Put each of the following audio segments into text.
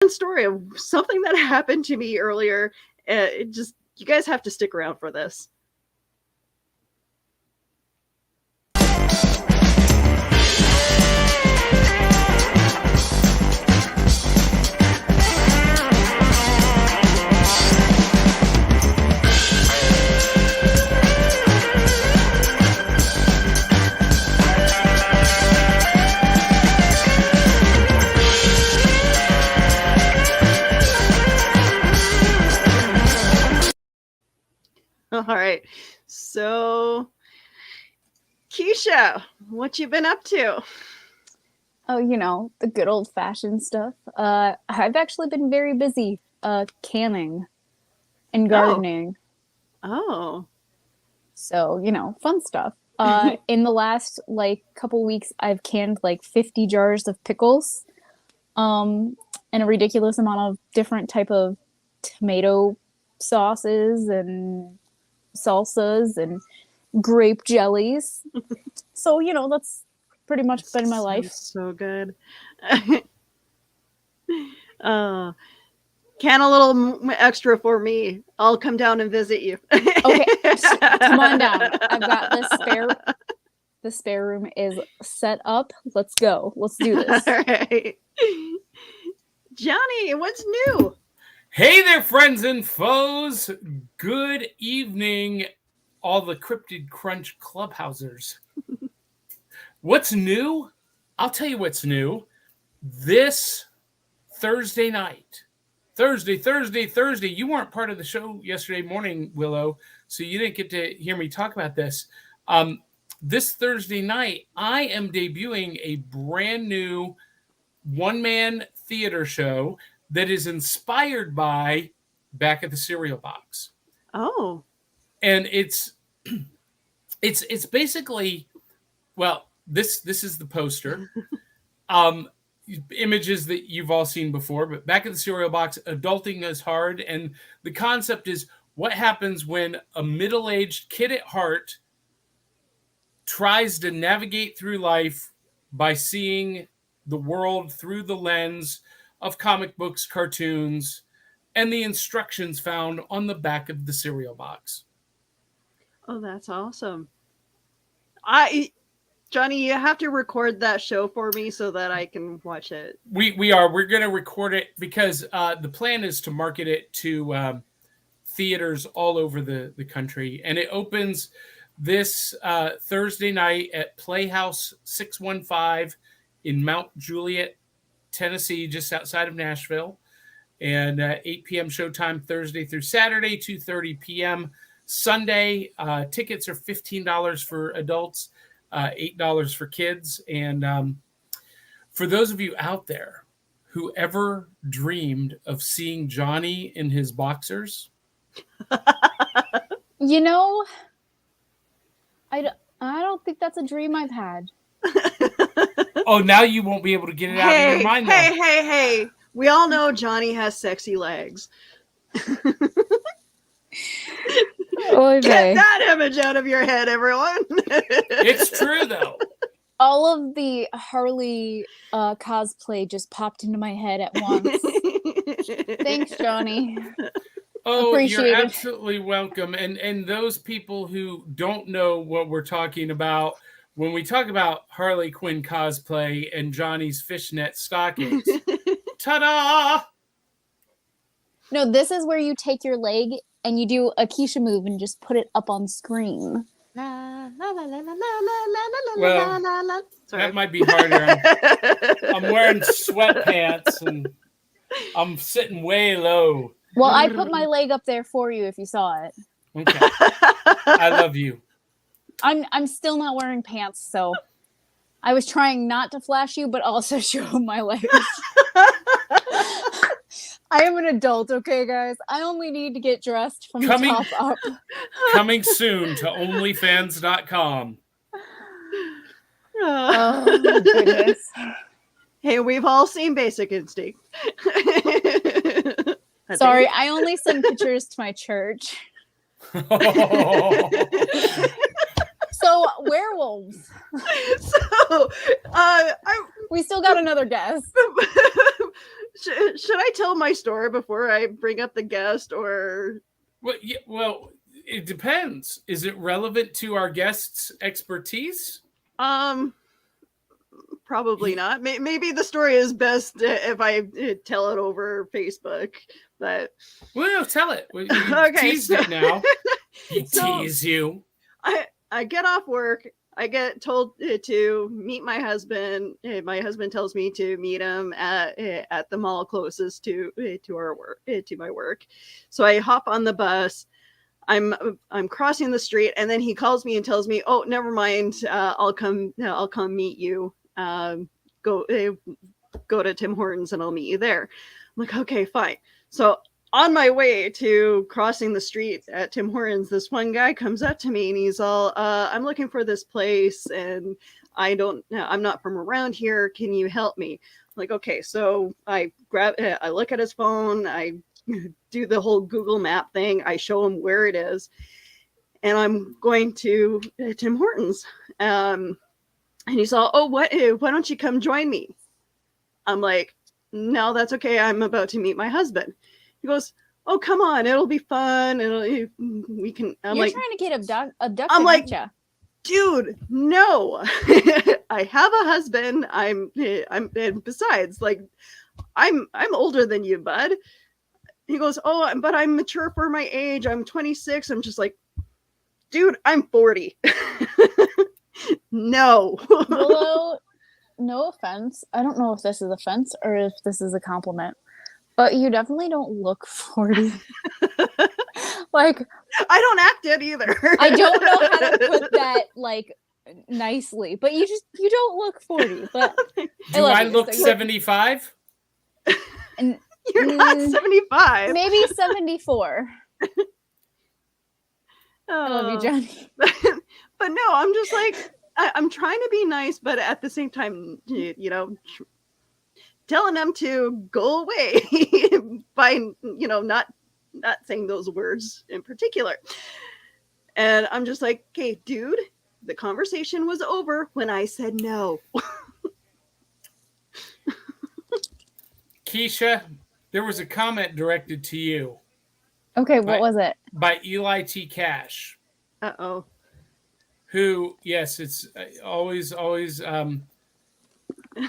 story of something that happened to me earlier. You guys have to stick around for this. All right. So, Keisha, what you been up to? Oh, the good old-fashioned stuff. I've actually been very busy canning and gardening. Oh. So, fun stuff. In the last, couple weeks, I've canned, 50 jars of pickles, and a ridiculous amount of different type of tomato sauces and salsas and grape jellies. So, that's pretty much been my life. So good. Can a little extra for me. I'll come down and visit you. Okay, come on down. I've got the spare room is set up. Let's go. Let's do this. All right. Johnny, what's new? Hey there, friends and foes. Good evening, all the Cryptid Crunch clubhousers. What's new? I'll tell you what's new. This Thursday night. Thursday. You weren't part of the show yesterday morning, Willow, so you didn't get to hear me talk about this. This Thursday night, I am debuting a brand new one-man theater show that is inspired by Back at the Cereal Box. Oh. And it's basically, well, this is the poster. Images that you've all seen before, but Back at the Cereal Box, adulting is hard. And the concept is what happens when a middle-aged kid at heart tries to navigate through life by seeing the world through the lens of comic books, cartoons, and the instructions found on the back of the cereal box. Oh, that's awesome. Johnny, you have to record that show for me so that I can watch it. We're going to record it because the plan is to market it to theaters all over the country. And it opens this Thursday night at Playhouse 615 in Mount Juliet, Tennessee, just outside of Nashville. And 8 p.m. showtime Thursday through Saturday, 2:30 p.m. Sunday. Tickets are $15 for adults, $8 for kids. And for those of you out there who ever dreamed of seeing Johnny in his boxers, I don't think that's a dream I've had. Oh, now you won't be able to get it out of your mind. Hey. We all know Johnny has sexy legs. Oy Get that image out of your head, everyone. It's true, though. All of the Harley cosplay just popped into my head at once. Thanks, Johnny. Oh, Appreciate you're it. absolutely welcome. And those people who don't know what we're talking about, when we talk about Harley Quinn cosplay and Johnny's fishnet stockings, ta-da! No, this is where you take your leg and you do a Keisha move and just put it up on screen. Well, that might be harder. I'm wearing sweatpants and I'm sitting way low. Well, I put my leg up there for you if you saw it. Okay. I love you. I'm still not wearing pants, so I was trying not to flash you, but also show my legs. I am an adult, okay, guys? I only need to get dressed from the top up. Coming soon to onlyfans.com. Oh, my goodness. Hey, we've all seen Basic Instinct. Sorry, I only send pictures to my church. So, werewolves. So, we still got another guess. Should I tell my story before I bring up the guest, or? Well, it depends. Is it relevant to our guest's expertise? Probably not. Maybe the story is best if I tell it over Facebook. But well, no, tell it. You okay, teased it now. He teased you. I get off work. I get told to meet my husband. My husband tells me to meet him at the mall closest to our work, to my work. So I hop on the bus. I'm crossing the street, and then he calls me and tells me, "Oh, never mind. I'll come meet you. Go to Tim Hortons, and I'll meet you there." I'm like, "Okay, fine." So on my way to crossing the street at Tim Hortons, this one guy comes up to me and he's all, "I'm looking for this place, and I'm not from around here. Can you help me?" I'm like, "Okay." So I look at his phone. I do the whole Google Map thing. I show him where it is, and I'm going to Tim Hortons. And he's all, "Oh, what? Why don't you come join me?" I'm like, "No, that's okay. I'm about to meet my husband." He goes, "Oh, come on, it'll be fun. We can." You're like, trying to get abducted. I'm like, aren't ya? "Dude, no. I have a husband. I'm and besides, like, I'm older than you, bud." He goes, "Oh, but I'm mature for my age. I'm 26. I'm just like, "Dude, I'm 40. No." Willow, no offense. I don't know if this is offense or if this is a compliment, but you definitely don't look 40. Like, I don't act it either. I don't know how to put that like nicely, but you don't look 40. But do I look 75? And you're not 75. Maybe 74. Oh. I love you, Johnny. But no, I'm just like, I'm trying to be nice, but at the same time, telling them to go away by, not saying those words in particular. And I'm just like, "Okay, dude, the conversation was over when I said no." Keisha, there was a comment directed to you. Okay, what was it? By Eli T. Cash. Uh-oh. Who, yes, it's always,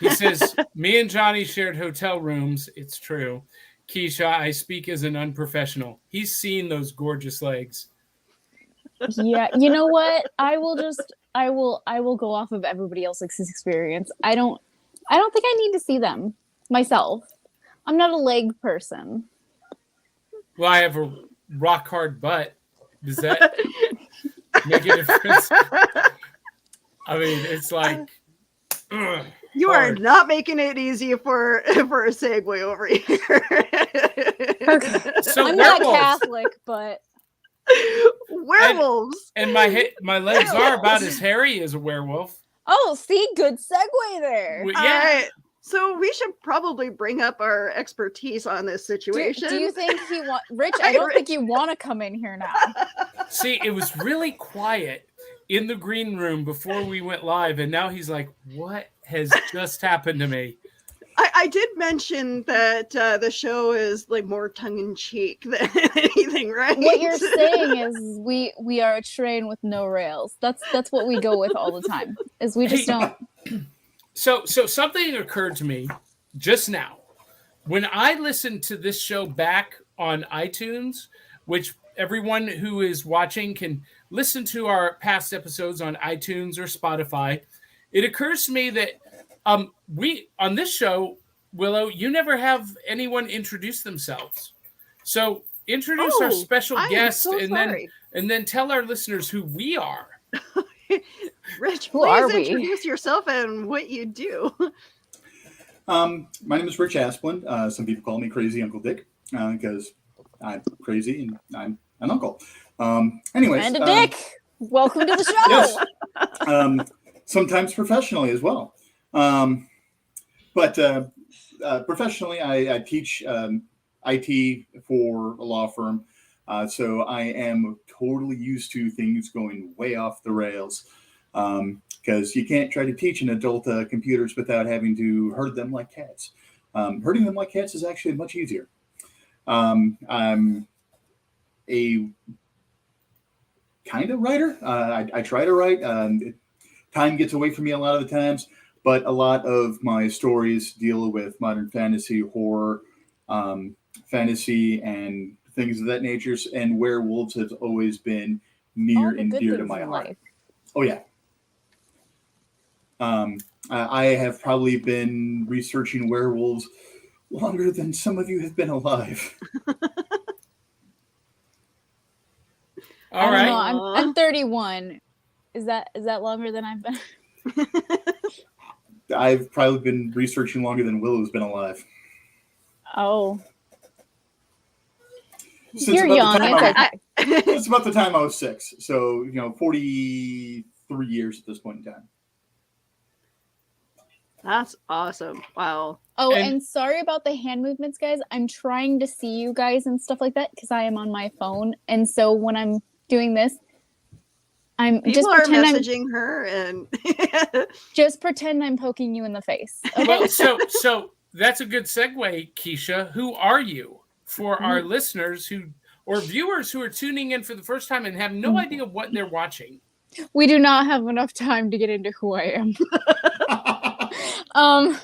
he says, "Me and Johnny shared hotel rooms." It's true. "Keisha, I speak as an unprofessional." He's seen those gorgeous legs. Yeah, you know what? I will go off of everybody else's experience. I don't think I need to see them myself. I'm not a leg person. Well, I have a rock hard butt. Does that make a difference? I mean, it's like you hard. are not making it easy for a segue over here. Okay. So I'm werewolves. not Catholic, but werewolves. And my legs are about as hairy as a werewolf. oh, see, good segue there. Yeah. All right. So we should probably bring up our expertise on this situation. Do you think Rich? I don't think you want to come in here now. See, it was really quiet in the green room before we went live, and now he's like, "What has just happened to me?" I did mention that the show is like more tongue-in-cheek than anything, right? What you're saying is we are a train with no rails. That's what we go with all the time. Is we just don't. So something occurred to me just now. When I listened to this show back on iTunes, which everyone who is watching can listen to our past episodes on iTunes or Spotify, it occurs to me that we on this show, Willow, you never have anyone introduce themselves. So introduce our special guest, so and then tell our listeners who we are. Rich, Who are please we? introduce yourself and what you do. My name is Rich Asplund. Some people call me Crazy Uncle Dick because I'm crazy and I'm an uncle. Anyways, And a dick. Welcome to the show. Yes. Sometimes professionally as well. But professionally, I teach IT for a law firm. So I am totally used to things going way off the rails because you can't try to teach an adult computers without having to herd them like cats. Hurting them like cats is actually much easier. I'm a kind of writer. I try to write. Time gets away from me a lot of the times, but a lot of my stories deal with modern fantasy, horror, fantasy, and things of that nature. And werewolves has always been near and dear to my heart. Oh yeah. I have probably been researching werewolves longer than some of you have been alive. All right. I'm 31. Is that longer than I've been? I've probably been researching longer than Willow's been alive. Oh. Since You're young. It's about the time I was 6. So, 43 years at this point in time. That's awesome. Wow. Oh, and sorry about the hand movements, guys. I'm trying to see you guys and stuff like that because I am on my phone. And so when I'm doing this, People are messaging her and just pretend I'm poking you in the face. Okay? Well, so that's a good segue, Keisha. Who are you for our listeners or viewers who are tuning in for the first time and have no idea what they're watching? We do not have enough time to get into who I am.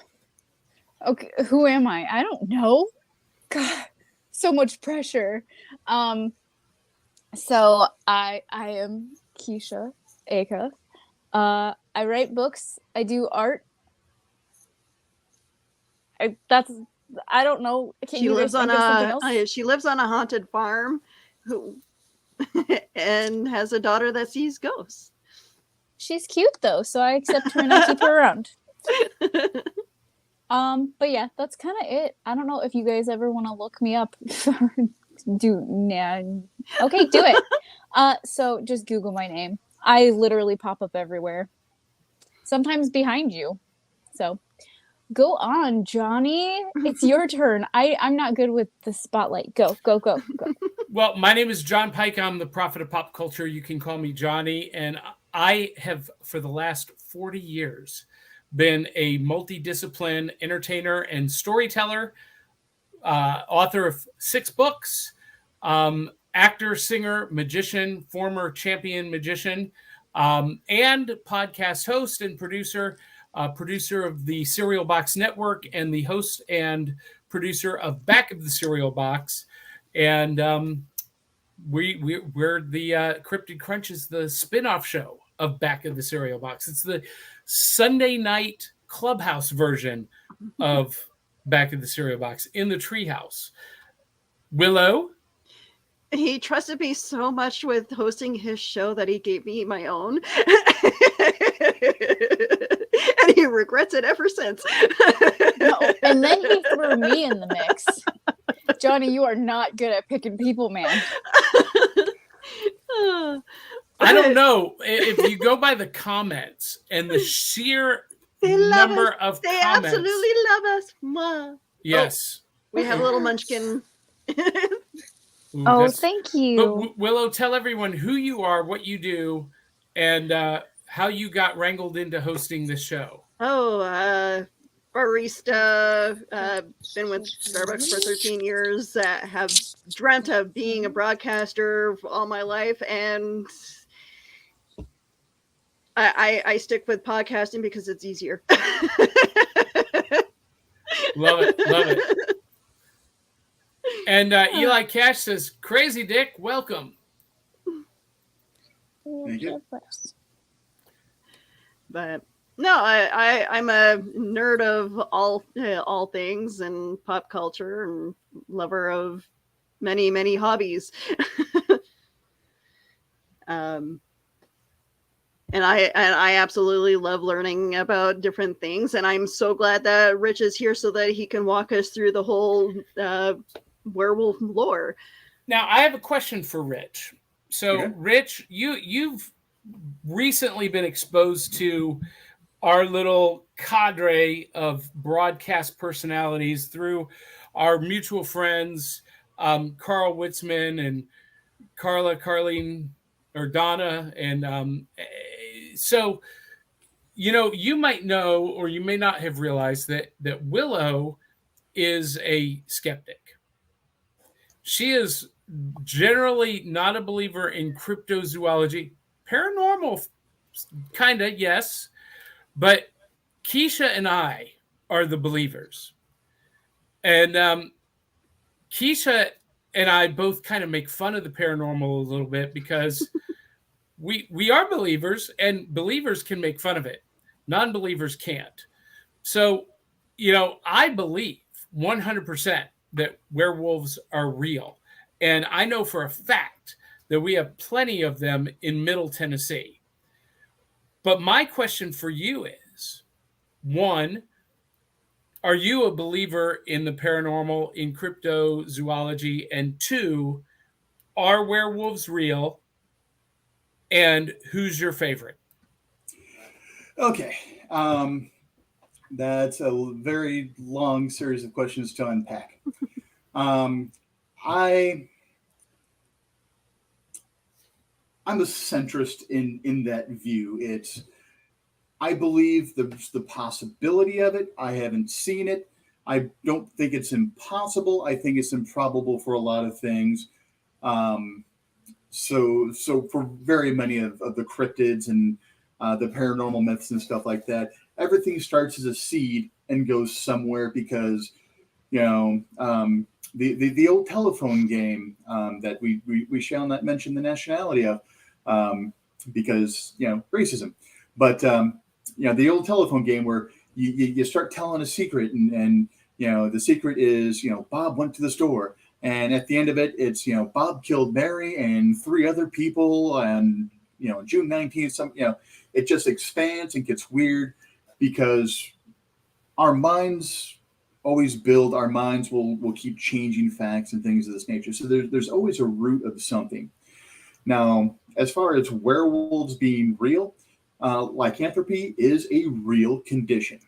Okay, who am I? I don't know. God, so much pressure. So I am Keisha Aka. I write books. I do art. I don't know. She lives on a haunted farm, and has a daughter that sees ghosts. She's cute though, so I accept her and I keep her around. But yeah, that's kind of it. I don't know if you guys ever want to look me up. Okay, do it. So just Google my name. I literally pop up everywhere. Sometimes behind you. So go on, Johnny. It's your turn. I'm not good with the spotlight. Go. Well, my name is John Pike. I'm the prophet of pop culture. You can call me Johnny. And I have, for the last 40 years, been a multidiscipline entertainer and storyteller, author of 6 books, actor, singer, magician, former champion magician, and podcast host and producer of the Cereal Box Network and the host and producer of Back of the Cereal Box. And we're the Cryptid Crunch is the spin-off show of Back of the Cereal Box. It's the Sunday night clubhouse version of Back of the Cereal Box in the treehouse. Willow? He trusted me so much with hosting his show that he gave me my own. And he regrets it ever since. No, and then he threw me in the mix. Johnny, you are not good at picking people, man. I don't know if you go by the comments and the sheer number of they comments. They absolutely love us. Mwah. Yes. We have a little munchkin. Ooh, thank you. But Willow, tell everyone who you are, what you do, and how you got wrangled into hosting this show. Barista. Been with Starbucks for 13 years. Have dreamt of being a broadcaster all my life, and I stick with podcasting because it's easier. Love it. And Eli Cash says, "Crazy Dick, welcome." Thank you. But no, I'm a nerd of all things and pop culture and lover of many hobbies. And I absolutely love learning about different things, and I'm so glad that Rich is here so that he can walk us through the whole werewolf lore. Now, I have a question for Rich. So, Okay. Rich, you've recently been exposed to our little cadre of broadcast personalities through our mutual friends, Carl Witzman and Carlene or Donna. And so, you might know, or you may not have realized that Willow is a skeptic. She is generally not a believer in cryptozoology. Paranormal, kind of, yes. But Keisha and I are the believers. And Keisha and I both kind of make fun of the paranormal a little bit because we are believers, and believers can make fun of it. Non-believers can't. So, I believe 100% that werewolves are real. And I know for a fact that we have plenty of them in Middle Tennessee. But my question for you is, one, are you a believer in the paranormal, in cryptozoology? And two, are werewolves real? And who's your favorite? Okay. That's a very long series of questions to unpack. I'm a centrist in that view. I believe there's the possibility of it. I haven't seen it. I don't think it's impossible. I think it's improbable for a lot of things. So for very many of the cryptids and the paranormal myths and stuff like that, everything starts as a seed and goes somewhere because, the old telephone game that we shall not mention the nationality of because, racism. But, the old telephone game where you start telling a secret and the secret is, Bob went to the store. And at the end of it, it's, Bob killed Mary and 3 other people. And, June 19th, it just expands and gets weird because our minds always build. Our minds will keep changing facts and things of this nature. So there's always a root of something. Now, as far as werewolves being real, lycanthropy is a real condition.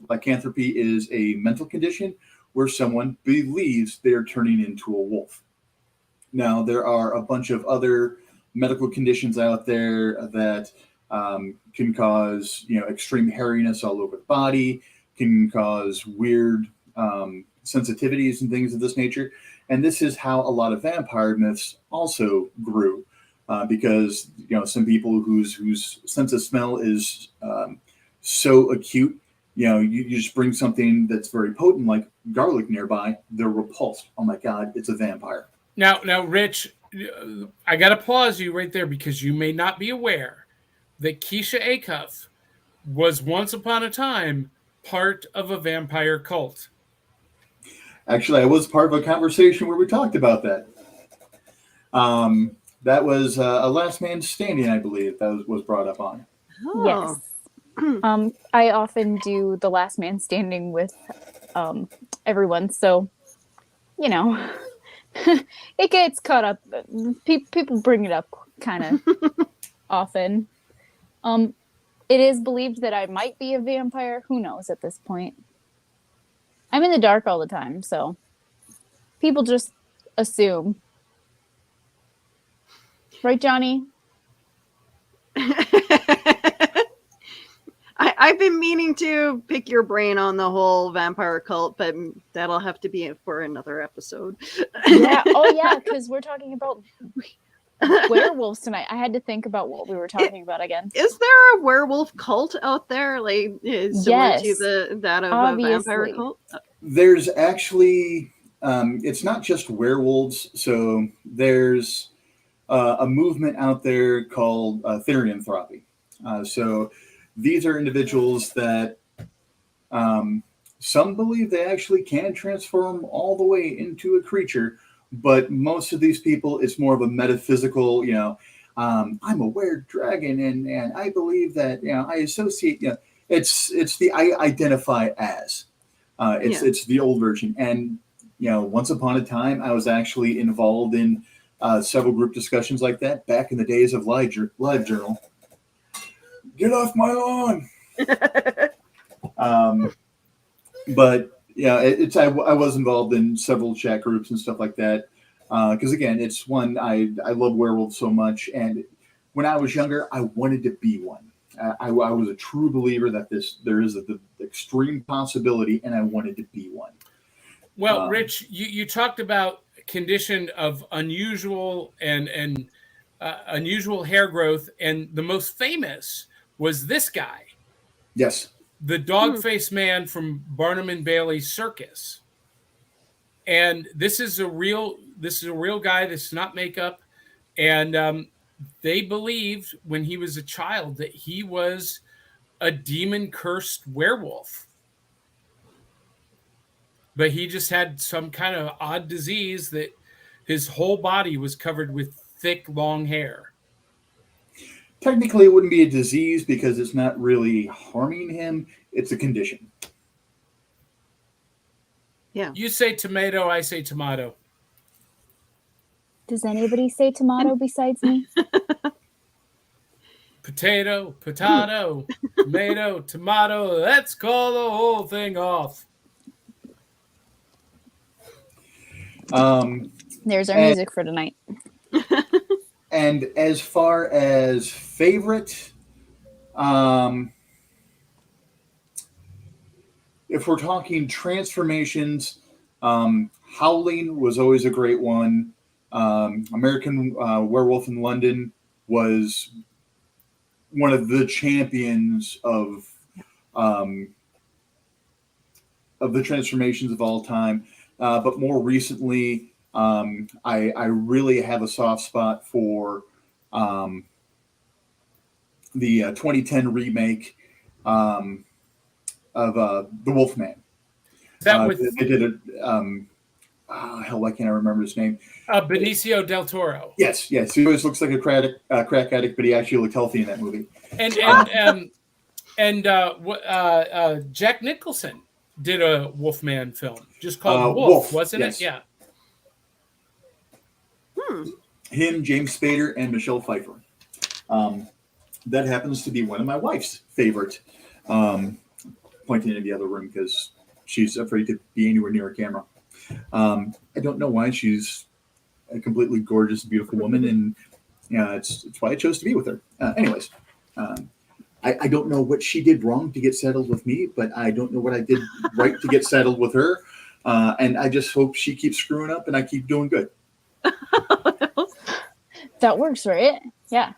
Lycanthropy is a mental condition where someone believes they're turning into a wolf. Now, there are a bunch of other medical conditions out there that can cause, extreme hairiness all over the body, can cause weird sensitivities and things of this nature. And this is how a lot of vampire myths also grew. Because some people whose sense of smell is so acute, you just bring something that's very potent like garlic nearby, they're repulsed. Oh my God, it's a vampire. Now, Rich, I got to pause you right there because you may not be aware that Keisha Acuff was once upon a time part of a vampire cult. Actually, I was part of a conversation where we talked about that. That was a Last Man Standing, I believe, that was brought up on. Yes. I often do the Last Man Standing with everyone, so it gets caught up. People bring it up kind of often. It is believed that I might be a vampire. Who knows at this point? I'm in the dark all the time, so people just assume. Right, Johnny? I've been meaning to pick your brain on the whole vampire cult, but that'll have to be for another episode. Yeah. Oh, yeah, because we're talking about werewolves tonight. I had to think about what we were talking about again. Is there a werewolf cult out there, like similar to that of obviously. a vampire cult? There's actually, it's not just werewolves. So there's a movement out there called therianthropy. So these are individuals that some believe they actually can transform all the way into a creature, but most of these people, it's more of a metaphysical, I'm a weird dragon and I believe that, I associate, it's the I identify as. It's the old version. And, once upon a time, I was actually involved in several group discussions like that back in the days of Live Journal. Get off my lawn. But yeah, I was involved in several chat groups and stuff like that. Because again, it's one, I love werewolves so much. And when I was younger, I wanted to be one. I was a true believer that there is the extreme possibility, and I wanted to be one. Well, Rich, you talked about condition of unusual and unusual hair growth, and the most famous was this guy, Yes. the dog-faced man from Barnum and Bailey's Circus. And this is a real guy. This is not makeup. And they believed when he was a child that he was a demon-cursed werewolf. But he just had some kind of odd disease that his whole body was covered with thick, long hair. Technically, it wouldn't be a disease because it's not really harming him. It's a condition. Yeah. You say tomato, I say tomato. Does anybody say tomato besides me? Potato, potato, tomato, tomato. Let's call the whole thing off. There's our music for tonight. And as far as favorite, if we're talking transformations, Howling was always a great one. American Werewolf in London was one of the champions of the transformations of all time. But more recently, I really have a soft spot for the 2010 remake of The Wolfman. That was they did it. Hell, why can't I remember his name? Benicio del Toro. Yes. He always looks like a crack addict, but he actually looked healthy in that movie. And Jack Nicholson did a Wolfman film just called Wolf, wasn't yes. it? Yeah. Him, James Spader, and Michelle Pfeiffer. That happens to be one of my wife's favorite. Pointing into the other room because she's afraid to be anywhere near a camera. I don't know why. She's a completely gorgeous, beautiful woman, and it's why I chose to be with her. Anyways, I don't know what she did wrong to get settled with me, but I don't know what I did right to get settled with her. And I just hope she keeps screwing up and I keep doing good. That works, right? Yeah.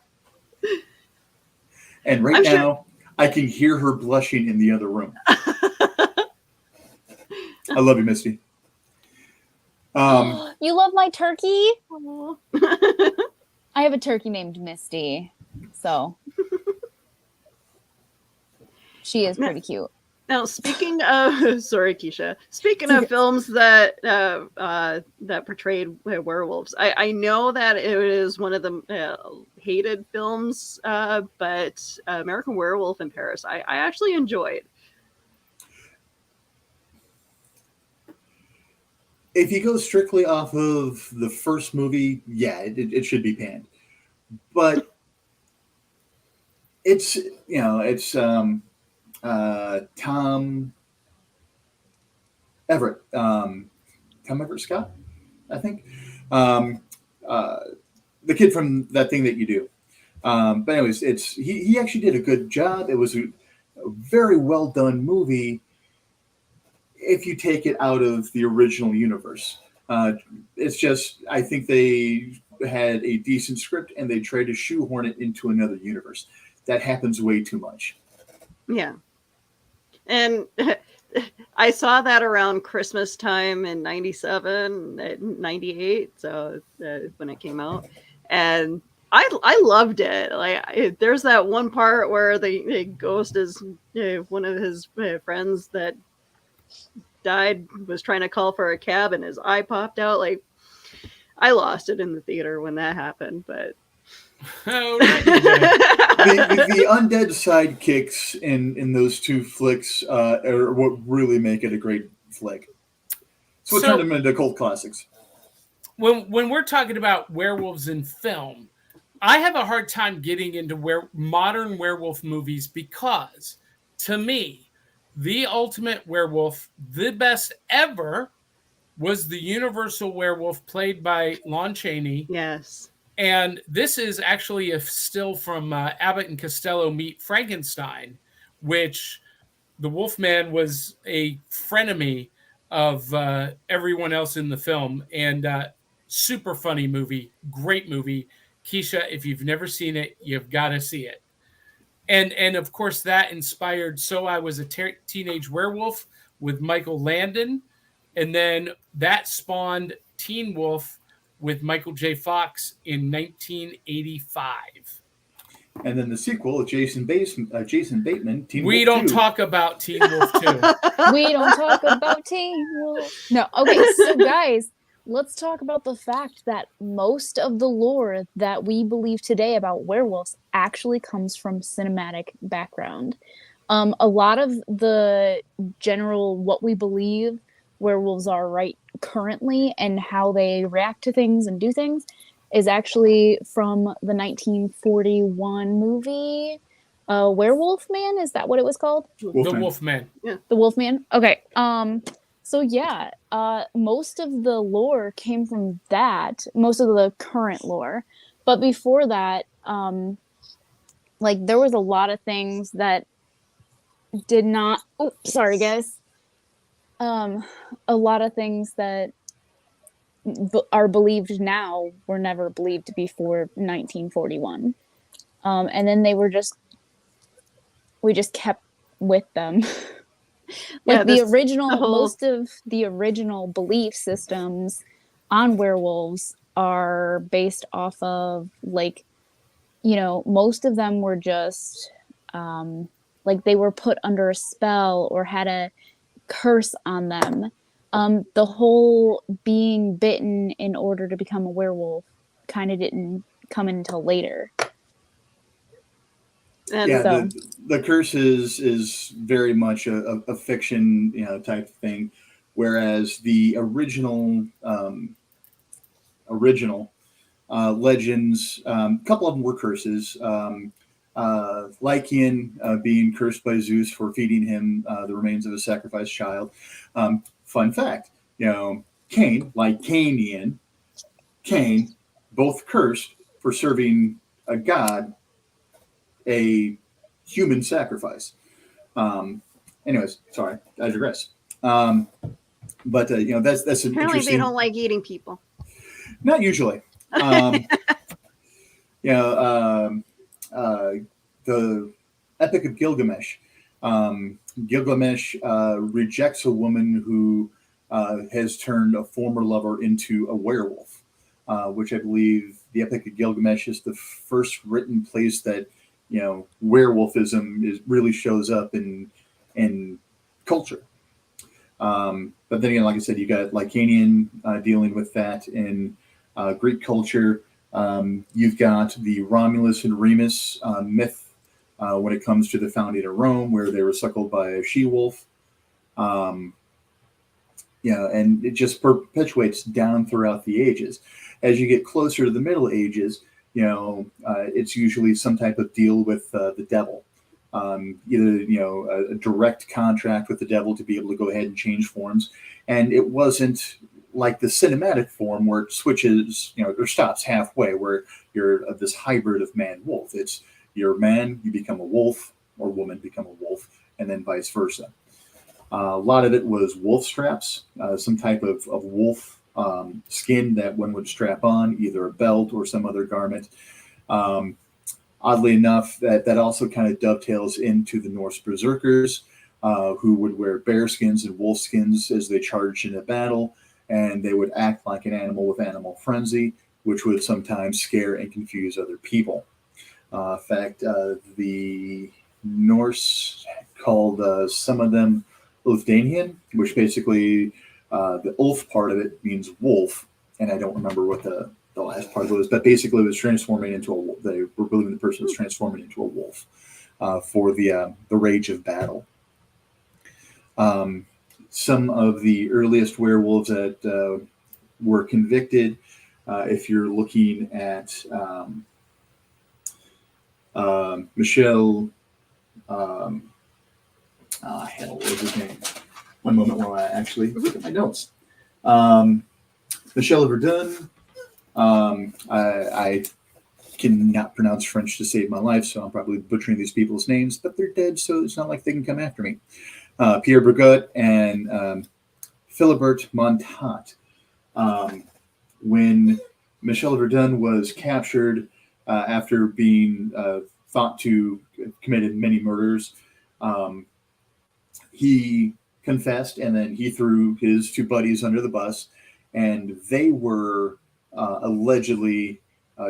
And right now, I can hear her blushing in the other room. I love you, Misty. You love my turkey? Aw. I have a turkey named Misty, so she is pretty cute. Now, speaking of, sorry, Keisha. Speaking of films that that portrayed werewolves, I know that it is one of the hated films, but American Werewolf in Paris, I actually enjoyed. If you go strictly off of the first movie, yeah, it should be panned. But it's Tom Everett Scott, I think. The kid from That Thing That You Do. But anyways, he actually did a good job. It was a very well done movie if you take it out of the original universe. It's just, I think they had a decent script and they tried to shoehorn it into another universe. That happens way too much. Yeah. And I saw that around Christmas time in 97, 98, so when it came out. And I loved it. Like, there's that one part where the ghost is one of his friends that died, was trying to call for a cab and his eye popped out. Like, I lost it in the theater when that happened, but Oh, right. the undead sidekicks in those two flicks are what really make it a great flick. It's what turned them into cult classics. When we're talking about werewolves in film, I have a hard time getting into modern werewolf movies because, to me, the ultimate werewolf, the best ever, was the Universal Werewolf played by Lon Chaney. yes. And this is actually a still from Abbott and Costello Meet Frankenstein, which the Wolfman was a frenemy of everyone else in the film. And super funny movie, great movie. Keisha, if you've never seen it, you've got to see it. And of course that inspired So I Was a Teenage Werewolf with Michael Landon, and then that spawned Teen Wolf with Michael J. Fox in 1985. And then the sequel, Jason Bateman, Teen We Wolf don't 2. talk about Teen Wolf 2. We don't talk about Teen Wolf. No, okay, so guys, let's talk about the fact that most of the lore that we believe today about werewolves actually comes from cinematic background. A lot of the general what we believe werewolves are right currently and how they react to things and do things is actually from the 1941 movie Werewolf Man. Is that what it was called? The Wolfman. Yeah. The Wolfman. Okay. So yeah, most of the lore came from that. Most of the current lore, but before that, like there was a lot of things that did not. Oh, sorry, guys. A lot of things that are believed now were never believed before 1941, and then we just kept with them. Like the original, most of the original belief systems on werewolves are based off of, like, you know, most of them were just like they were put under a spell or had a curse on them. The whole being bitten in order to become a werewolf kind of didn't come in until later. And yeah, so, the curse is very much a fiction, you know, type of thing, whereas the original legends, a couple of them were curses. Lycan being cursed by Zeus for feeding him the remains of a sacrificed child. Fun fact, you know, Cain, both cursed for serving a god a human sacrifice. Anyways, sorry, I digress. But you know, that's an apparently interesting. they don't like eating people. Not usually. You know, the Epic of Gilgamesh. Gilgamesh rejects a woman who has turned a former lover into a werewolf, which I believe the Epic of Gilgamesh is the first written place that, you know, werewolfism really shows up in culture. But then again, like I said, you got Lycanian dealing with that in Greek culture. You've got the Romulus and Remus myth when it comes to the founding of Rome, where they were suckled by a she-wolf. You know, and it just perpetuates down throughout the ages. As you get closer to the Middle Ages, you know, it's usually some type of deal with the devil. Either, you know, a direct contract with the devil to be able to go ahead and change forms. And it wasn't like the cinematic form where it switches, you know, or stops halfway, where you're this hybrid of man-wolf. It's you're a man, you become a wolf, or woman become a wolf, and then vice versa. A lot of it was wolf straps, some type of wolf skin that one would strap on, either a belt or some other garment. Oddly enough, that also kind of dovetails into the Norse berserkers, who would wear bear skins and wolf skins as they charged in a battle, and they would act like an animal with animal frenzy, which would sometimes scare and confuse other people. In fact, the Norse called some of them Ulfdanian, which basically the Ulf part of it means wolf, and I don't remember what the last part was, but basically it was transforming into a wolf. They were believing the person was transforming into a wolf for the rage of battle. Some of the earliest werewolves that were convicted, if you're looking at Michel, hell, what was his name? One moment while I actually look at my notes. Michel Verdun. I cannot pronounce French to save my life, so I'm probably butchering these people's names, but they're dead, so it's not like they can come after me. Pierre Bergot and Philibert Montat. When Michel Verdun was captured after being thought to have committed many murders, he confessed, and then he threw his two buddies under the bus, and they were allegedly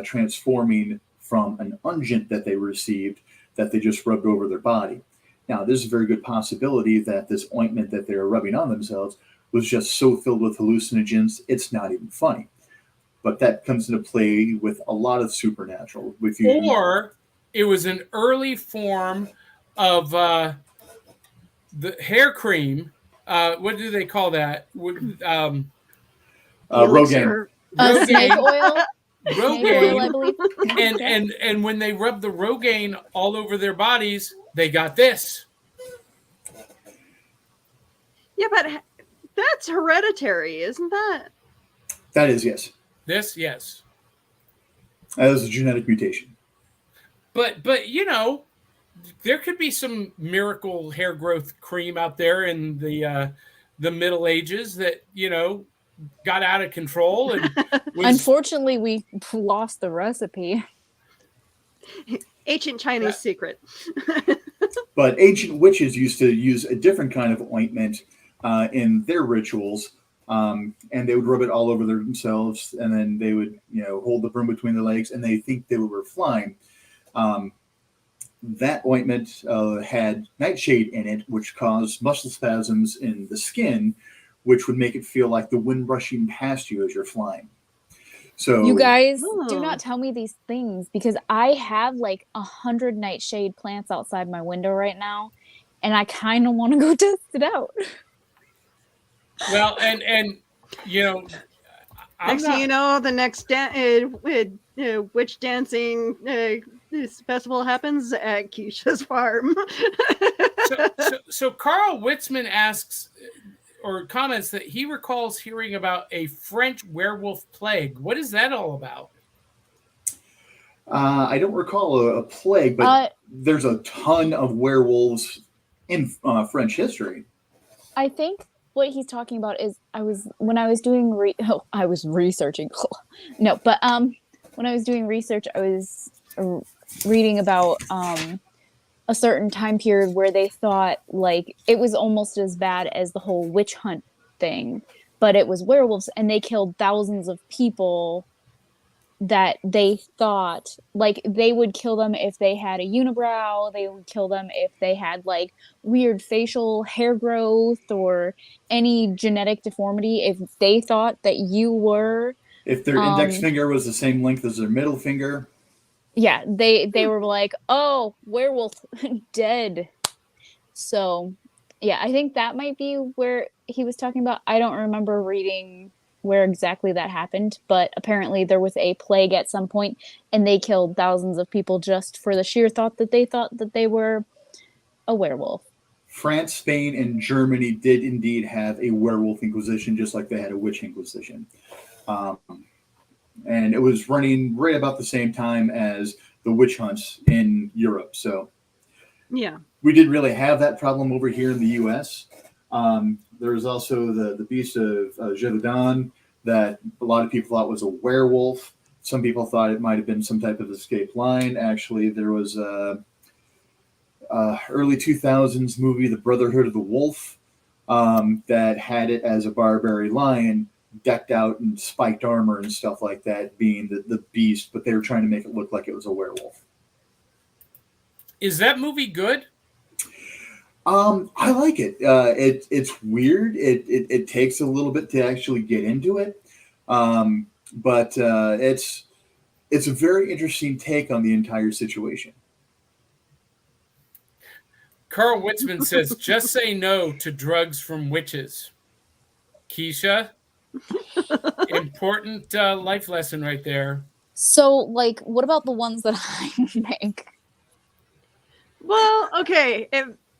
transforming from an unguent that they received that they just rubbed over their body. Now, there's a very good possibility that this ointment that they're rubbing on themselves was just so filled with hallucinogens, it's not even funny. But that comes into play with a lot of supernatural. With you, or it was an early form of the hair cream. What do they call that? Rogaine. Snake oil. Rogaine. Snake oil, I believe. And when they rubbed the Rogaine all over their bodies, they got this. Yeah, but that's hereditary, isn't that? That is, yes. This, yes. That is a genetic mutation. But you know, there could be some miracle hair growth cream out there in the Middle Ages that, you know, got out of control and Unfortunately, we lost the recipe. Ancient Chinese secret. But ancient witches used to use a different kind of ointment in their rituals, and they would rub it all over themselves, and then they would, you know, hold the broom between their legs, and they think they were flying. That ointment had nightshade in it, which caused muscle spasms in the skin, which would make it feel like the wind rushing past you as you're flying. So You guys Oh. do not tell me these things, because I have like 100 nightshade plants outside my window right now, and I kind of want to go test it out. well, and you know, Next thing you know, the next witch dancing this festival happens at Keisha's farm. so Carl Witzman asks or comments that he recalls hearing about a French werewolf plague. What is that all about? I don't recall a plague, but there's a ton of werewolves in French history. I think what he's talking about is I was doing researching. No, but when I was doing research, I was reading about a certain time period where they thought like it was almost as bad as the whole witch hunt thing, but it was werewolves, and they killed thousands of people that they thought, like, they would kill them if they had a unibrow, they would kill them if they had like weird facial hair growth or any genetic deformity. If they thought that you were, If their index finger was the same length as their middle finger. yeah, they were like, oh, werewolf, dead. So yeah, I think that might be where he was talking about. I don't remember reading where exactly that happened, but apparently there was a plague at some point, and they killed thousands of people just for the sheer thought that they were a werewolf. France, Spain, and Germany did indeed have a werewolf inquisition, just like they had a witch inquisition. And it was running right about the same time as the witch hunts in Europe. So Yeah. we didn't really have that problem over here in the U.S. There was also the beast of Gévaudan that a lot of people thought was a werewolf. Some people thought it might have been some type of escaped lion. Actually, there was a early 2000s movie, The Brotherhood of the Wolf, that had it as a Barbary lion decked out in spiked armor and stuff like that, being the beast, but they were trying to make it look like it was a werewolf. Is that movie good? I like it. It's weird. It takes a little bit to actually get into it, but it's a very interesting take on the entire situation. Carl Witzman says, just say no to drugs from witches. Keisha, important life lesson right there. So, like, what about the ones that I make? Well, okay.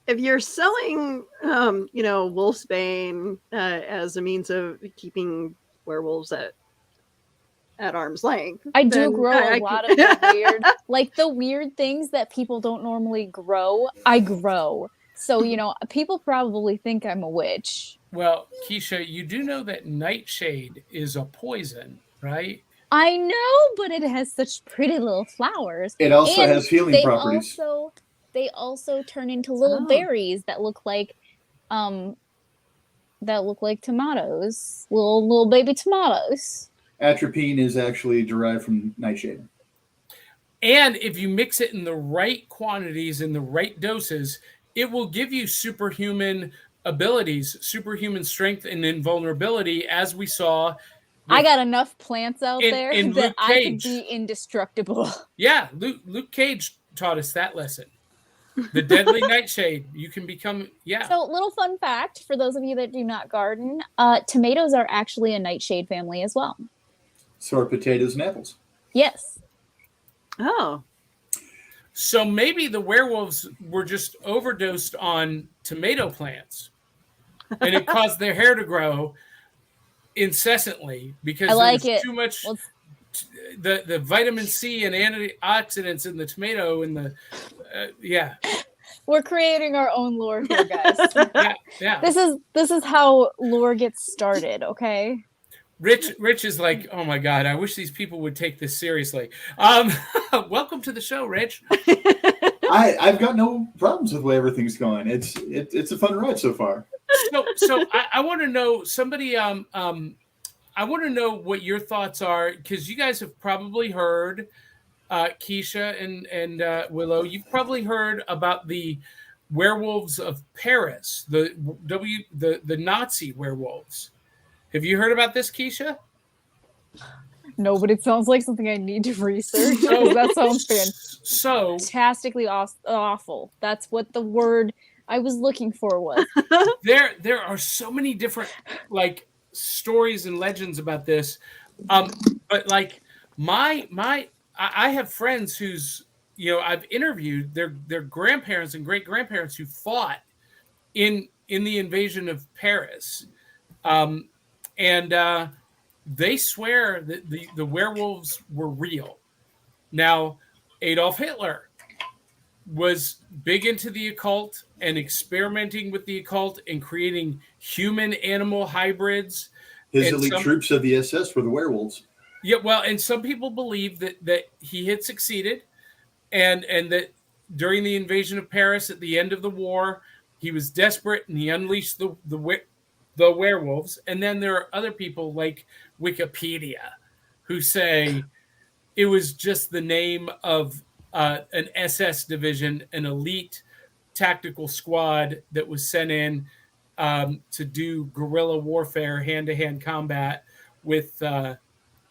If you're selling, wolfsbane as a means of keeping werewolves at arm's length, I do then grow a lot of the weird, like the weird things that people don't normally grow. I grow. So, people probably think I'm a witch. Well, Keisha, you do know that nightshade is a poison, right? I know, but it has such pretty little flowers. It also And has healing they properties. they also turn into little berries that look like tomatoes, little baby tomatoes. Atropine is actually derived from nightshade. And if you mix it in the right quantities, in the right doses, it will give you superhuman abilities, superhuman strength and invulnerability, as we saw. I got enough plants out there in that Luke I Cage. could be indestructible. Yeah, Luke Cage taught us that lesson. The deadly nightshade, you can become, yeah. So, little fun fact for those of you that do not garden, tomatoes are actually a nightshade family as well. So are potatoes and apples. Yes. Oh. So maybe the werewolves were just overdosed on tomato plants, and it caused their hair to grow incessantly because there was too much the vitamin C and antioxidants in the tomato and the yeah. We're creating our own lore here, guys. Yeah. This is how lore gets started, okay? Rich is like, oh my God, I wish these people would take this seriously. Welcome to the show, Rich. I've got no problems with the way everything's going. It's a fun ride so far. So I want to know I want to know what your thoughts are, because you guys have probably heard, Keisha and Willow, you've probably heard about the werewolves of Paris, the Nazi werewolves. Have you heard about this, Keisha? No, but it sounds like something I need to research. That sounds fantastically awful. That's what the word I was looking for was. There are so many different stories and legends about this, but I have friends whose I've interviewed their grandparents and great grandparents who fought in the invasion of Paris. And they swear that the werewolves were real. Now, Adolf Hitler was big into the occult and experimenting with the occult and creating human-animal hybrids. His elite troops of the SS were the werewolves. Yeah, well, and some people believe that he had succeeded, and that during the invasion of Paris at the end of the war, he was desperate and he unleashed the werewolves. And then there are other people like Wikipedia who say it was just the name of an SS division, an elite tactical squad that was sent in to do guerrilla warfare, hand-to-hand combat with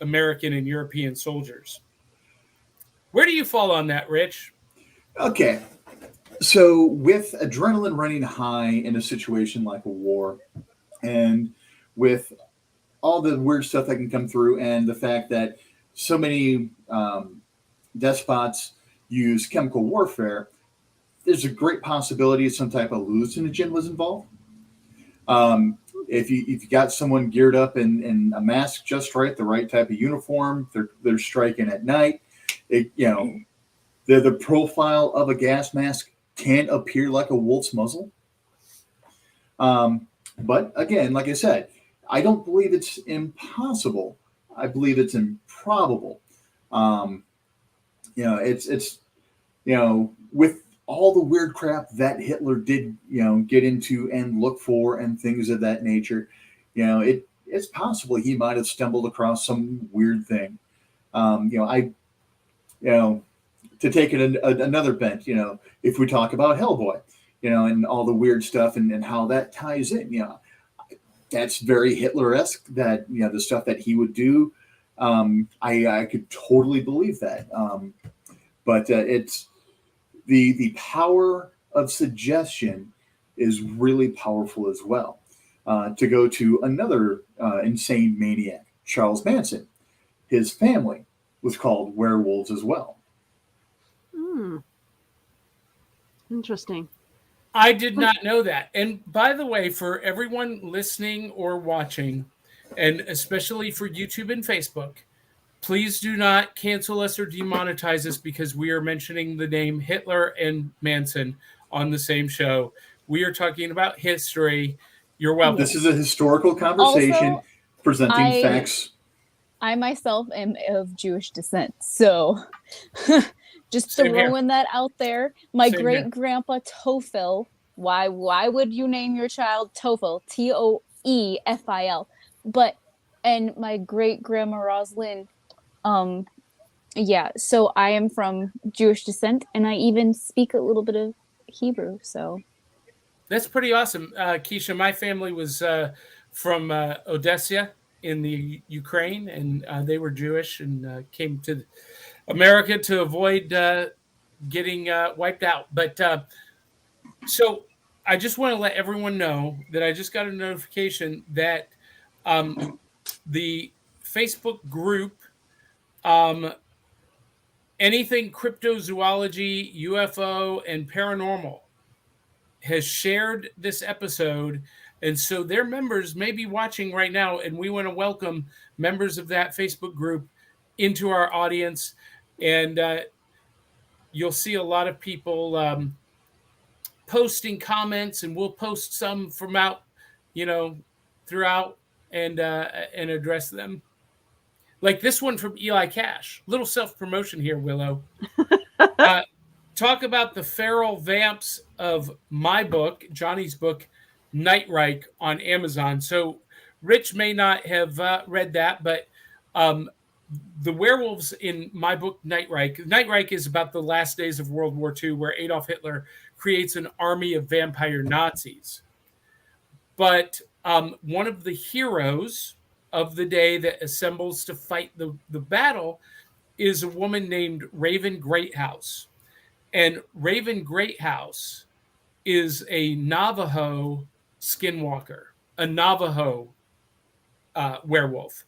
American and European soldiers. Where do you fall on that, Rich? Okay. So with adrenaline running high in a situation like a war, and with all the weird stuff that can come through, and the fact that so many despots use chemical warfare, there's a great possibility some type of hallucinogen was involved. If you got someone geared up in a mask just right, the right type of uniform, they're striking at night. The profile of a gas mask can appear like a wolf's muzzle. But again, like I said, I don't believe it's impossible. I believe it's improbable. It's with all the weird crap that Hitler did, get into and look for and things of that nature, it's possible he might have stumbled across some weird thing. To take it another bent, if we talk about Hellboy, and all the weird stuff and how that ties in, that's very Hitler-esque, that, the stuff that he would do. I could totally believe that. But it's the power of suggestion is really powerful as well. To go to another insane maniac, Charles Manson, his family was called werewolves as well. Interesting. I did not know that. And by the way, for everyone listening or watching, and especially for YouTube and Facebook, please do not cancel us or demonetize us because we are mentioning the name Hitler and Manson on the same show. We are talking about history. You're welcome. This is a historical conversation Also, presenting facts. I myself am of Jewish descent, so just Same here. throwing that out there. My Same great here. grandpa Tofil. Why would you name your child Tofil? Toefil. And my great grandma Roslyn. Yeah. So I am from Jewish descent, and I even speak a little bit of Hebrew. So That's pretty awesome, Keisha. My family was from Odessa in the Ukraine, and they were Jewish and came to America to avoid getting wiped out. But so I just want to let everyone know that I just got a notification that the Facebook group, anything cryptozoology, UFO, and paranormal, has shared this episode. And so their members may be watching right now, and we want to welcome members of that Facebook group into our audience. And you'll see a lot of people posting comments, and we'll post some from out, throughout and address them. Like this one from Eli Cash. Little self-promotion here, Willow. Talk about the feral vamps of my book, Johnny's book, Nightreich, on Amazon. So Rich may not have read that, but the werewolves in my book, Nightreich. Nightreich is about the last days of World War II, where Adolf Hitler creates an army of vampire Nazis. But one of the heroes of the day that assembles to fight the battle is a woman named Raven Greathouse. And Raven Greathouse is a Navajo skinwalker, a Navajo werewolf.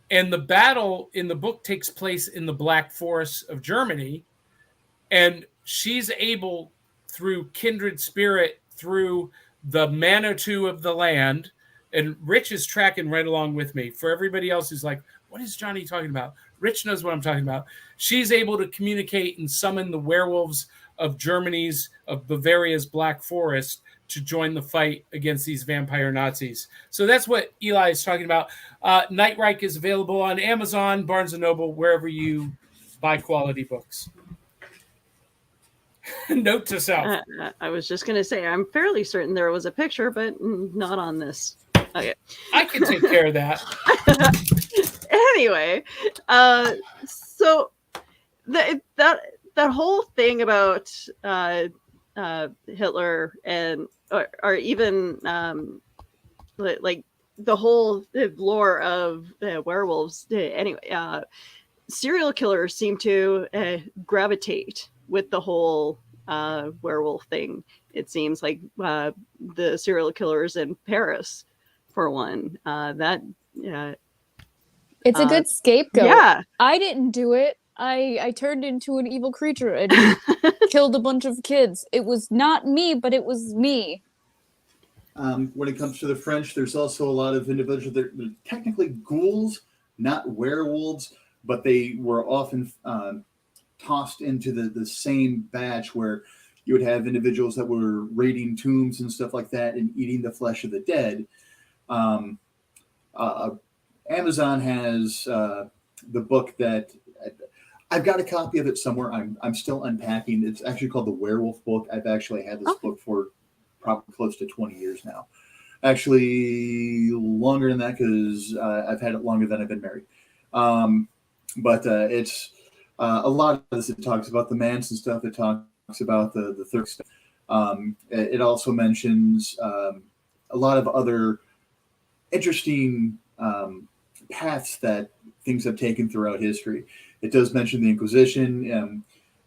And the battle in the book takes place in the Black Forest of Germany. And she's able, through kindred spirit, through the Manitou of the land, and Rich is tracking right along with me. For everybody else who's like, what is Johnny talking about? Rich knows what I'm talking about. She's able to communicate and summon the werewolves of Bavaria's Black Forest to join the fight against these vampire Nazis. So that's what Eli is talking about. Nightreich is available on Amazon, Barnes & Noble, wherever you buy quality books. Note to self. I was just going to say, I'm fairly certain there was a picture, but not on this. Okay. I can take care of that. Anyway, so that whole thing about Hitler and or even like the whole lore of werewolves. Anyway, serial killers seem to gravitate with the whole werewolf thing. It seems like the serial killers in Paris, for one, it's a good scapegoat. Yeah, I didn't do it. I turned into an evil creature and killed a bunch of kids. It was not me, but it was me. When it comes to the French, there's also a lot of individuals. They're technically ghouls, not werewolves, but they were often tossed into the same batch where you would have individuals that were raiding tombs and stuff like that and eating the flesh of the dead. Amazon has the book that I've got a copy of it somewhere. I'm still unpacking. It's actually called the Werewolf Book. I've actually had this book for probably close to 20 years now. Actually, longer than that because I've had it longer than I've been married. But it's a lot of this. It talks about the Manson stuff. It talks about the third stuff. It also mentions a lot of other interesting paths that things have taken throughout history. It does mention the Inquisition.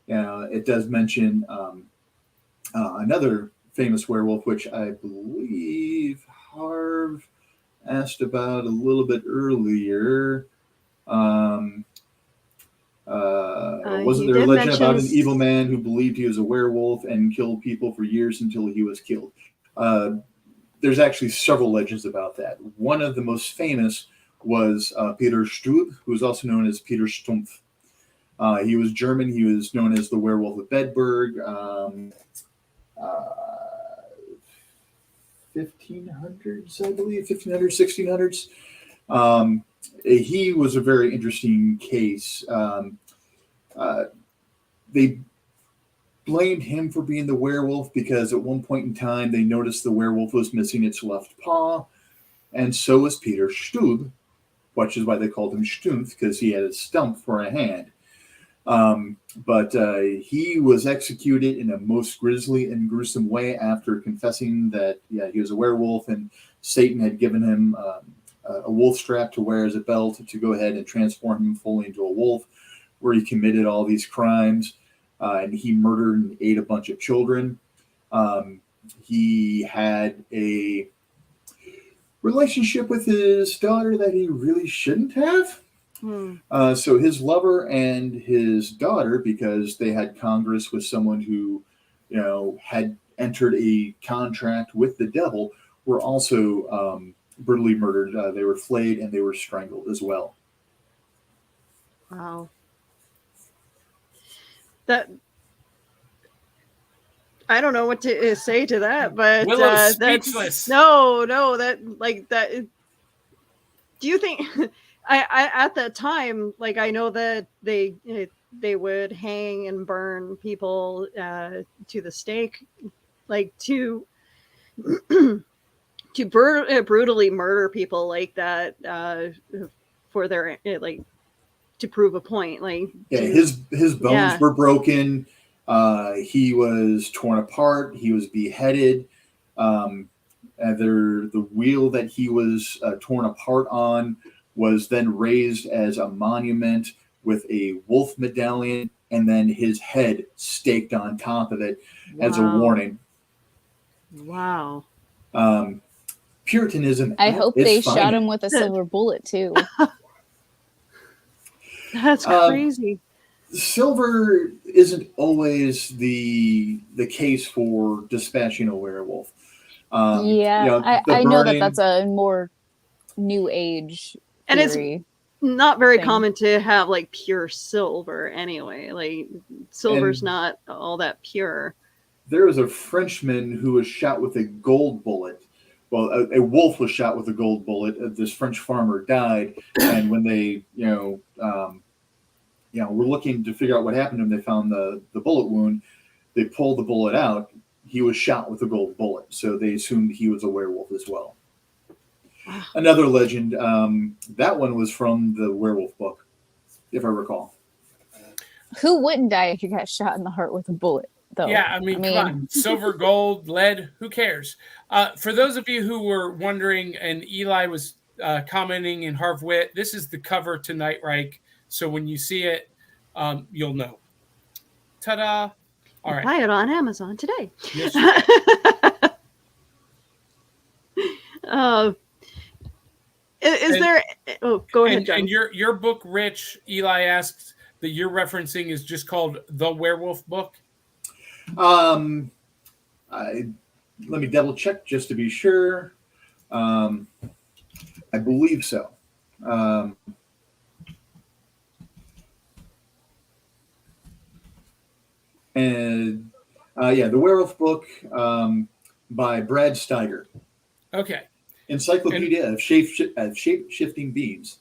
It does mention another famous werewolf, which I believe Harv asked about a little bit earlier. Wasn't there a legend about an evil man who believed he was a werewolf and killed people for years until he was killed? There's actually several legends about that. One of the most famous was Peter Stub, who was also known as Peter Stumpf. He was German. He was known as the Werewolf of Bedburg. 1500s, I believe, 1500s, 1600s. He was a very interesting case. They blamed him for being the werewolf because at one point in time they noticed the werewolf was missing its left paw, and so was Peter Stub, which is why they called him Stumpf, because he had a stump for a hand. But he was executed in a most grisly and gruesome way after confessing that he was a werewolf, and Satan had given him a wolf strap to wear as a belt to go ahead and transform him fully into a wolf, where he committed all these crimes. And he murdered and ate a bunch of children. He had a relationship with his daughter that he really shouldn't have. So his lover and his daughter, because they had Congress with someone who, had entered a contract with the devil, were also brutally murdered. They were flayed and they were strangled as well. Wow. That, I don't know what to say to that, but Willow's speechless. No, that like that. Do you think? I at that time, like, I know that they would hang and burn people to the stake, like to brutally murder people like that for their to prove a point. Like, his bones were broken. He was torn apart. He was beheaded. And the wheel that he was torn apart on was then raised as a monument with a wolf medallion, and then his head staked on top of it as a warning. Wow. Puritanism. I hope they shot him with a silver bullet too. That's crazy. Silver isn't always the case for dispatching a werewolf. I know that's a more new age and theory. It's not very common to have like pure silver anyway. Like, silver's not all that pure. There was a Frenchman who was shot with a gold bullet. Well, a wolf was shot with a gold bullet. This French farmer died, and when they, were looking to figure out what happened to him, they found the bullet wound. They pulled the bullet out. He was shot with a gold bullet, so they assumed he was a werewolf as well. Another legend, that one was from the Werewolf Book, if I recall. Who wouldn't die if you got shot in the heart with a bullet, though? Yeah, I mean, come on. Silver, gold, lead, who cares? For those of you who were wondering, and Eli was commenting in Harv Wit, this is the cover to Nightreich. So when you see it, you'll know. Ta-da! All right. Buy it on Amazon today. Yes. There? Oh, go ahead, John. And your book, Rich, Eli asks, that you're referencing is just called The Werewolf Book? Let me double check just to be sure. I believe so. And The Werewolf Book by Brad Steiger. Okay. Encyclopedia of shape-shifting beings.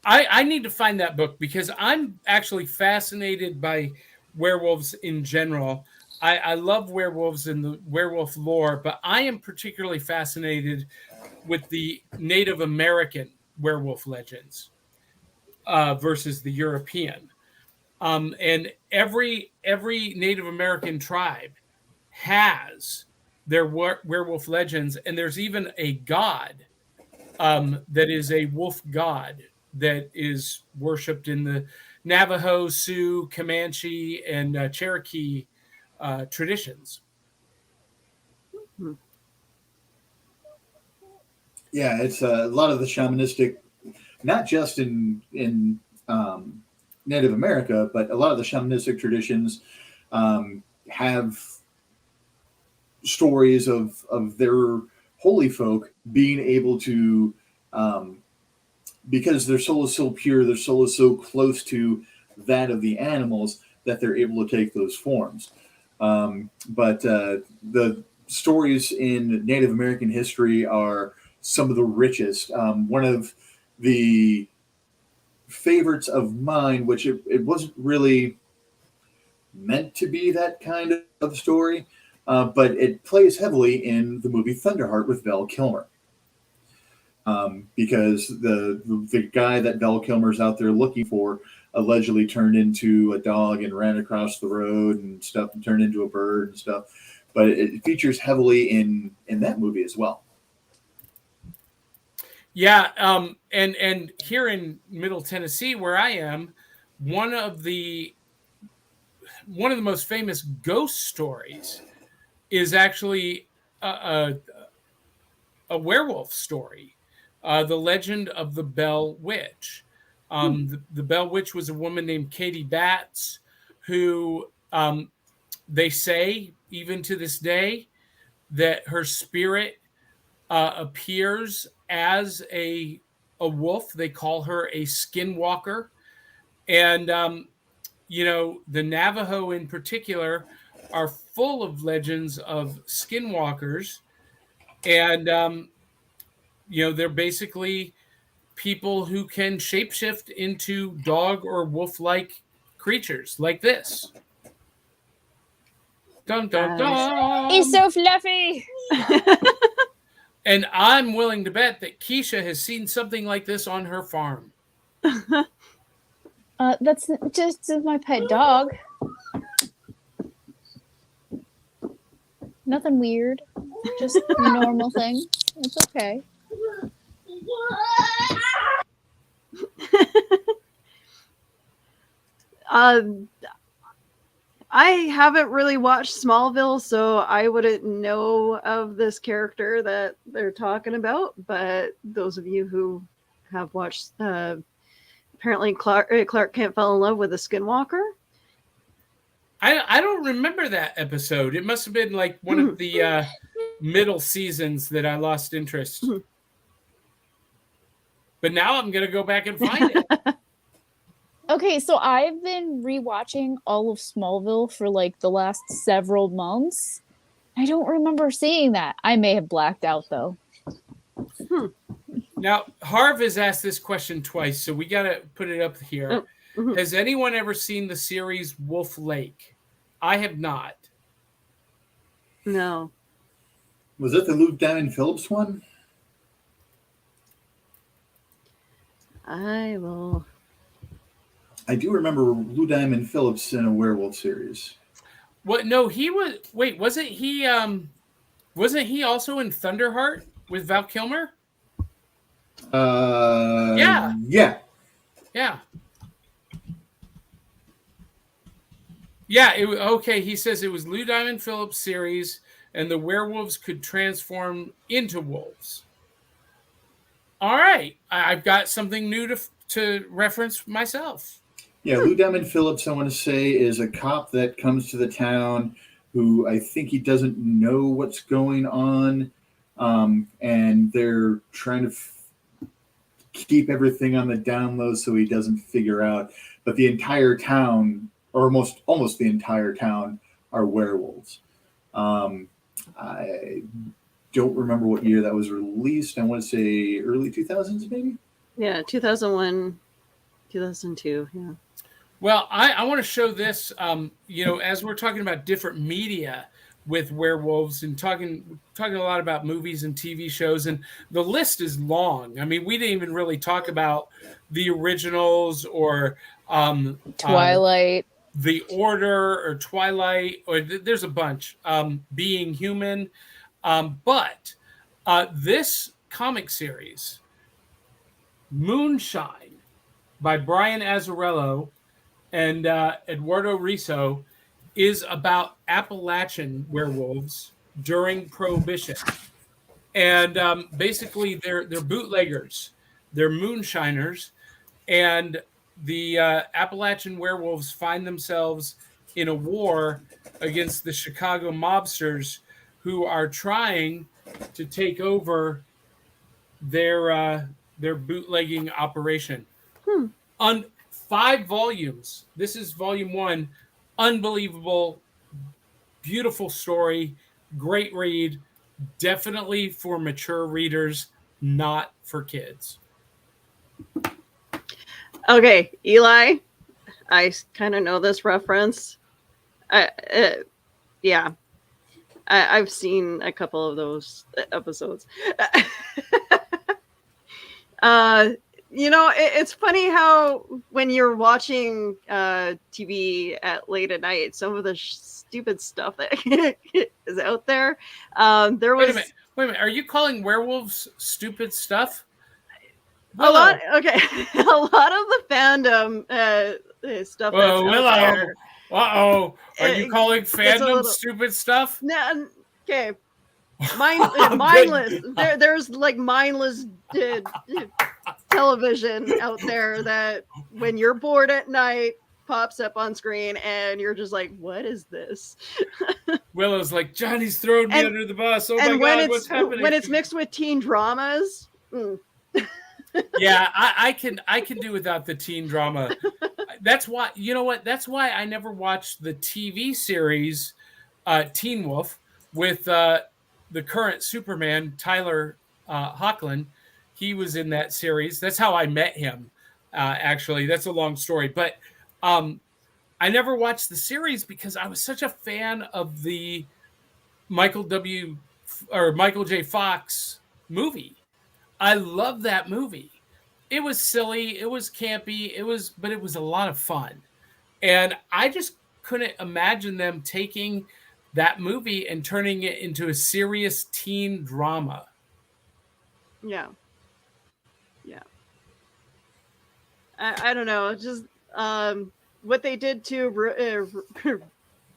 I need to find that book because I'm actually fascinated by werewolves in general. I love werewolves and the werewolf lore, but I am particularly fascinated with the Native American werewolf legends versus the European. And every Native American tribe has their werewolf legends, and there's even a god that is a wolf god that is worshipped in the Navajo, Sioux, Comanche, and Cherokee traditions. Yeah, it's a lot of the shamanistic, not just in Native America, but a lot of the shamanistic traditions have stories of their holy folk being able to, because their soul is so pure, their soul is so close to that of the animals, that they're able to take those forms. But the stories in Native American history are some of the richest. One of the favorites of mine, which it wasn't really meant to be that kind of story, but it plays heavily in the movie Thunderheart with Val Kilmer. Because the guy that Val Kilmer's out there looking for allegedly turned into a dog and ran across the road and stuff, and turned into a bird and stuff. But it features heavily in that movie as well. Yeah, and here in Middle Tennessee, where I am, one of the most famous ghost stories is actually a werewolf story, the legend of the Bell Witch. The Bell Witch was a woman named Katie Batts, who they say, even to this day, that her spirit appears as a wolf. They call her a skinwalker. And, the Navajo in particular are full of legends of skinwalkers. And, they're basically people who can shapeshift into dog or wolf-like creatures like this. Dun, dun, dun. He's so fluffy. And I'm willing to bet that Keisha has seen something like this on her farm. That's just my pet dog. Nothing weird. Just a normal thing. It's okay. I haven't really watched Smallville, so I wouldn't know of this character that they're talking about. But those of you who have watched, apparently Clark Kent fell in love with a skinwalker. I don't remember that episode. It must have been like one of the middle seasons that I lost interest. But now I'm going to go back and find it. Okay, so I've been rewatching all of Smallville for like the last several months. I don't remember seeing that. I may have blacked out though. Now, Harv has asked this question twice, so we got to put it up here. Has anyone ever seen the series Wolf Lake? I have not. No. Was it the Lou Diamond Phillips one? I will. I do remember Lou Diamond Phillips in a werewolf series. What? No, he was. Wait, wasn't he? Wasn't he also in Thunderheart with Val Kilmer? Yeah. Okay, he says it was Lou Diamond Phillips series, and the werewolves could transform into wolves. All right, I've got something new to reference myself. Yeah, Lou Diamond Phillips, I want to say, is a cop that comes to the town who I think he doesn't know what's going on, and they're trying to keep everything on the down low so he doesn't figure out. But the entire town, or almost the entire town, are werewolves. I don't remember what year that was released. I want to say early 2000s, maybe? Yeah, 2001, 2002, yeah. Well, I want to show this, as we're talking about different media with werewolves and talking a lot about movies and TV shows, and the list is long. I mean, we didn't even really talk about the originals or Twilight, The Order, or Twilight, or there's a bunch. Being Human, but this comic series, Moonshine, by Brian Azzarello and Eduardo Riso, is about Appalachian werewolves during Prohibition. And basically they're bootleggers, they're moonshiners, and the Appalachian werewolves find themselves in a war against the Chicago mobsters who are trying to take over their bootlegging operation. On 5 volumes. This is volume 1. Unbelievable, beautiful story. great read, definitely for mature readers, not for kids. Okay, Eli, I kind of know this reference. Yeah, I've seen a couple of those episodes. It's funny how when you're watching TV at late at night, some of the stupid stuff that is out there. There was Wait a minute. Are you calling werewolves stupid stuff? A lot. Okay, a lot of the fandom stuff. Whoa, that's out there. Are you calling fandom stupid stuff? No. Okay. Mindless. There's like mindless television out there that when you're bored at night pops up on screen and you're just like, what is this? Willow's like, Johnny's throwing me under the bus. Oh my God, what's happening? When it's mixed with teen dramas. Yeah, I can do without the teen drama. That's why, you know what? That's why I never watched the TV series Teen Wolf with the current Superman, Tyler Hoechlin. He was in that series. That's how I met him. Actually, that's a long story, but I never watched the series because I was such a fan of the Michael J. Fox movie. I love that movie. It was silly. It was campy. But it was a lot of fun. And I just couldn't imagine them taking that movie and turning it into a serious teen drama. Yeah. I don't know. Just what they did to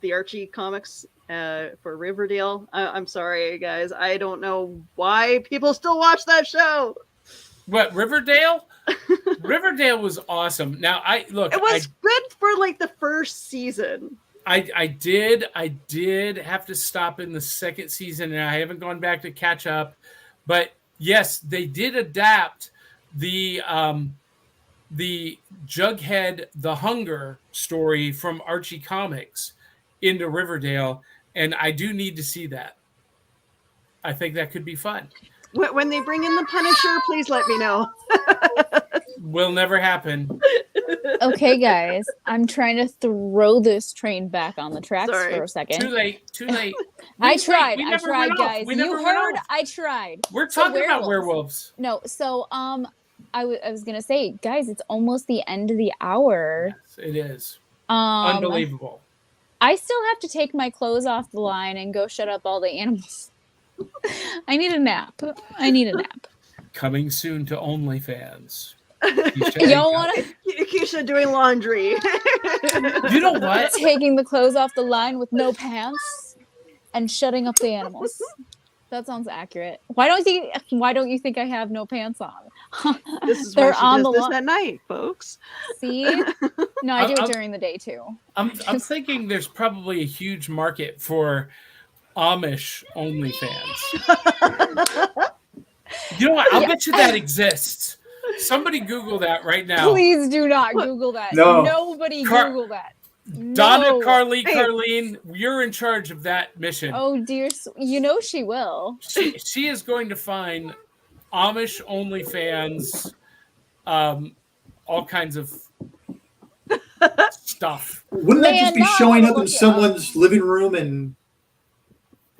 the Archie comics for Riverdale. I'm sorry, guys. I don't know why people still watch that show. What, Riverdale? Riverdale was awesome. Now, it was good for like the first season. I did have to stop in the second season, and I haven't gone back to catch up. But yes, they did adapt the Jughead the Hunger story from Archie Comics into Riverdale, and I do need to see that. I think that could be fun. When they bring in the Punisher, please let me know. Will never happen. Okay, guys, I'm trying to throw this train back on the tracks for a second. Too late. I tried, guys. You heard? I tried. We're talking about werewolves. No, so I was gonna say, guys, it's almost the end of the hour. Yes, it is. Unbelievable. I still have to take my clothes off the line and go shut up all the animals. I need a nap. Coming soon to OnlyFans. Y'all want to? Keisha doing laundry. You know what? Taking the clothes off the line with no pants and shutting up the animals. That sounds accurate. Why don't you think I have no pants on? This is why she does this at night, folks. See? No, I do it during the day too. I'm thinking there's probably a huge market for Amish OnlyFans. You know what? I'll bet you that exists. Somebody Google that right now. Please do not Google that. No. Nobody Google that. Donna, Carlene, you're in charge of that mission. Oh dear, you know she will. She is going to find Amish OnlyFans, all kinds of stuff. Wouldn't that just be showing up in someone's living room? And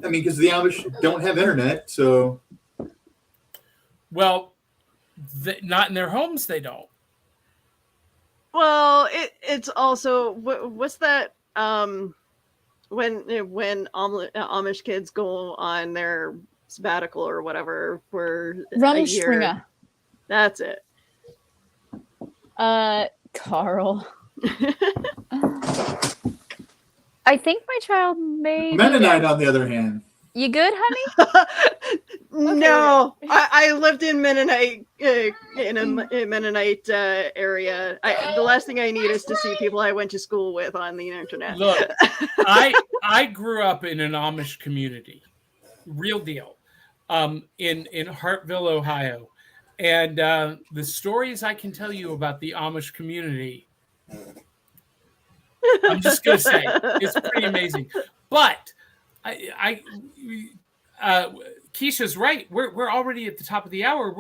I mean, because the Amish don't have internet, so. Well, not in their homes, they don't. Well, it's also what's that? When Amish kids go on their sabbatical or whatever for a year. That's it. Carl. I think my child may. Mennonite, on the other hand. You good, honey? No, I lived in Mennonite in a Mennonite area. The last thing I need is to see people I went to school with on the internet. Look, I grew up in an Amish community, real deal, in Hartville, Ohio, and the stories I can tell you about the Amish community, I'm just gonna say it's pretty amazing. But Keisha's right. We're already at the top of the hour.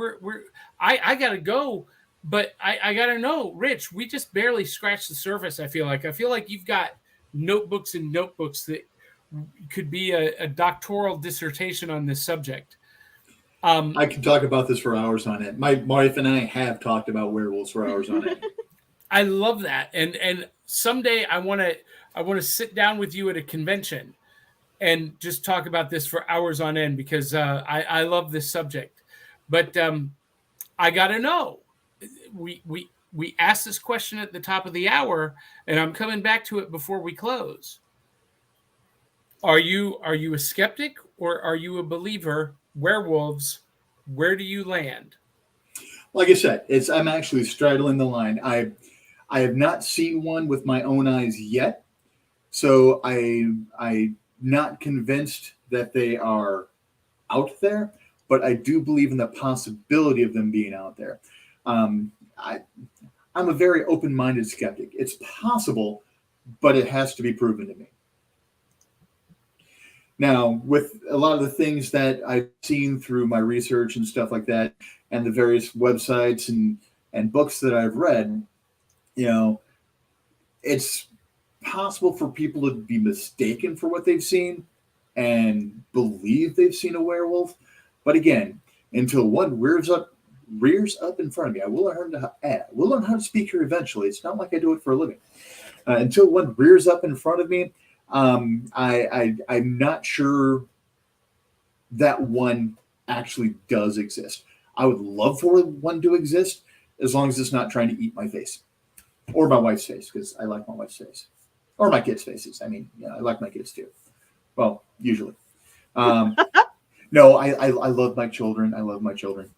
I gotta go, but I gotta know, Rich. We just barely scratched the surface. I feel like you've got notebooks and notebooks that could be a doctoral dissertation on this subject. I can talk about this for hours on it. My wife and I have talked about werewolves for hours on it. I love that, and someday I want to sit down with you at a convention and just talk about this for hours on end because I love this subject. But I gotta know. We asked this question at the top of the hour, and I'm coming back to it before we close. Are you a skeptic or are you a believer? Werewolves, where do you land? Like I said, I'm actually straddling the line. I have not seen one with my own eyes yet, so I'm not convinced that they are out there, but I do believe in the possibility of them being out there. I'm a very open-minded skeptic. It's possible, but it has to be proven to me. Now, with a lot of the things that I've seen through my research and stuff like that, and the various websites and books that I've read, it's possible for people to be mistaken for what they've seen and believe they've seen a werewolf. But again, until one rears up in front of me, I will learn how to speak here eventually. It's not like I do it for a living. Until one rears up in front of me, I'm not sure that one actually does exist. I would love for one to exist as long as it's not trying to eat my face or my wife's face, because I like my wife's face or my kids' faces. I mean, I like my kids too. Well, usually. No, I love my children. I love my children.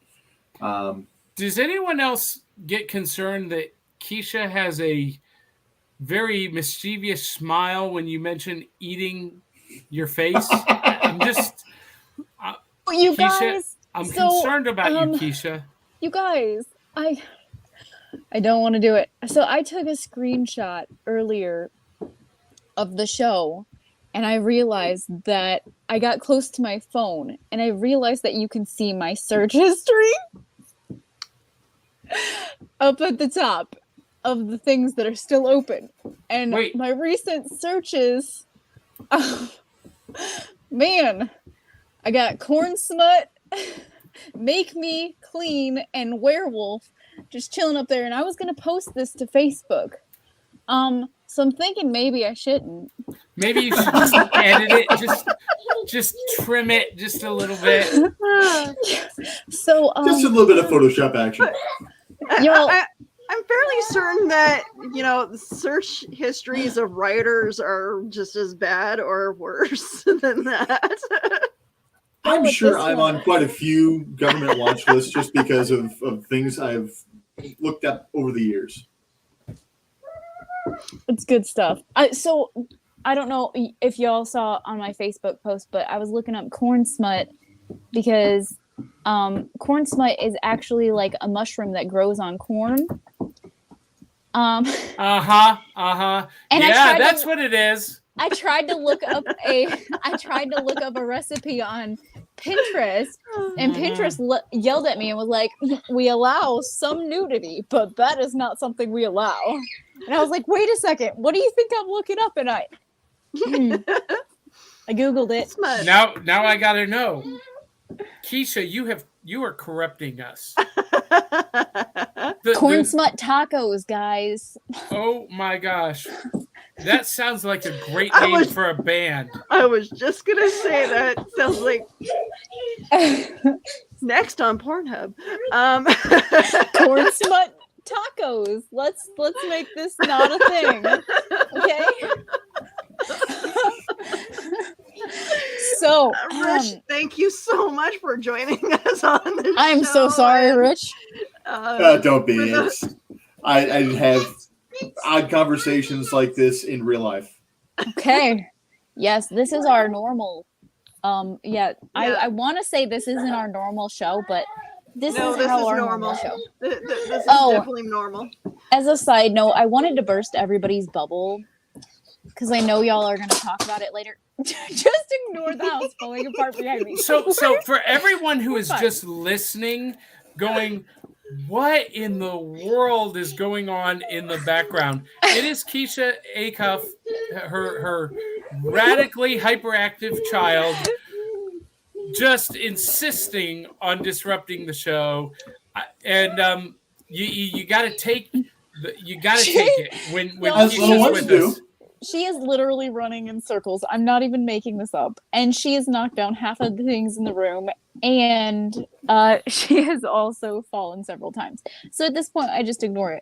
Does anyone else get concerned that Keisha has a very mischievous smile when you mention eating your face? I'm just, you Keisha, guys. I'm concerned about you, Keisha. You guys, I don't want to do it. So I took a screenshot earlier of the show, and I realized that I got close to my phone, and I realized that you can see my search history up at the top of the things that are still open. And my recent searches, man, I got corn smut, make me clean, and werewolf just chilling up there. And I was going to post this to Facebook. So I'm thinking maybe I shouldn't. Maybe you should just edit it, just trim it just a little bit. So just a little bit of Photoshop action. I'm fairly certain that, the search histories of writers are just as bad or worse than that. I'm sure I'm on quite a few government watch lists just because of things I've looked up over the years. It's good stuff. So I don't know if y'all saw on my Facebook post, but I was looking up corn smut because corn smut is actually like a mushroom that grows on corn. And that's what it is. I tried to look up a recipe on Pinterest, and Pinterest yelled at me and was like, "We allow some nudity, but that is not something we allow." And I was like, "Wait a second, what do you think I'm looking up?" And I Googled it. Now I gotta know, Keisha, you are corrupting us. Corn smut tacos, guys. Oh my gosh. That sounds like a great name for a band. I was just going to say that sounds like next on Pornhub. Corn smut tacos. Let's make this not a thing. Okay? So, Rich, thank you so much for joining us on the show. I'm so sorry, Rich. Don't be. I have odd conversations like this in real life. Okay. Yes, this is our normal. I want to say this isn't our normal show, but this is our normal show. This is definitely normal. As a side note, I wanted to burst everybody's bubble because I know y'all are going to talk about it later. Just ignore the house falling apart behind me. So for everyone who is just listening, going, what in the world is going on in the background? It is Keisha Acuff, her radically hyperactive child, just insisting on disrupting the show, and you got to take it when Keisha's with us. She is literally running in circles. I'm not even making this up. And she has knocked down half of the things in the room. And she has also fallen several times. So at this point, I just ignore it.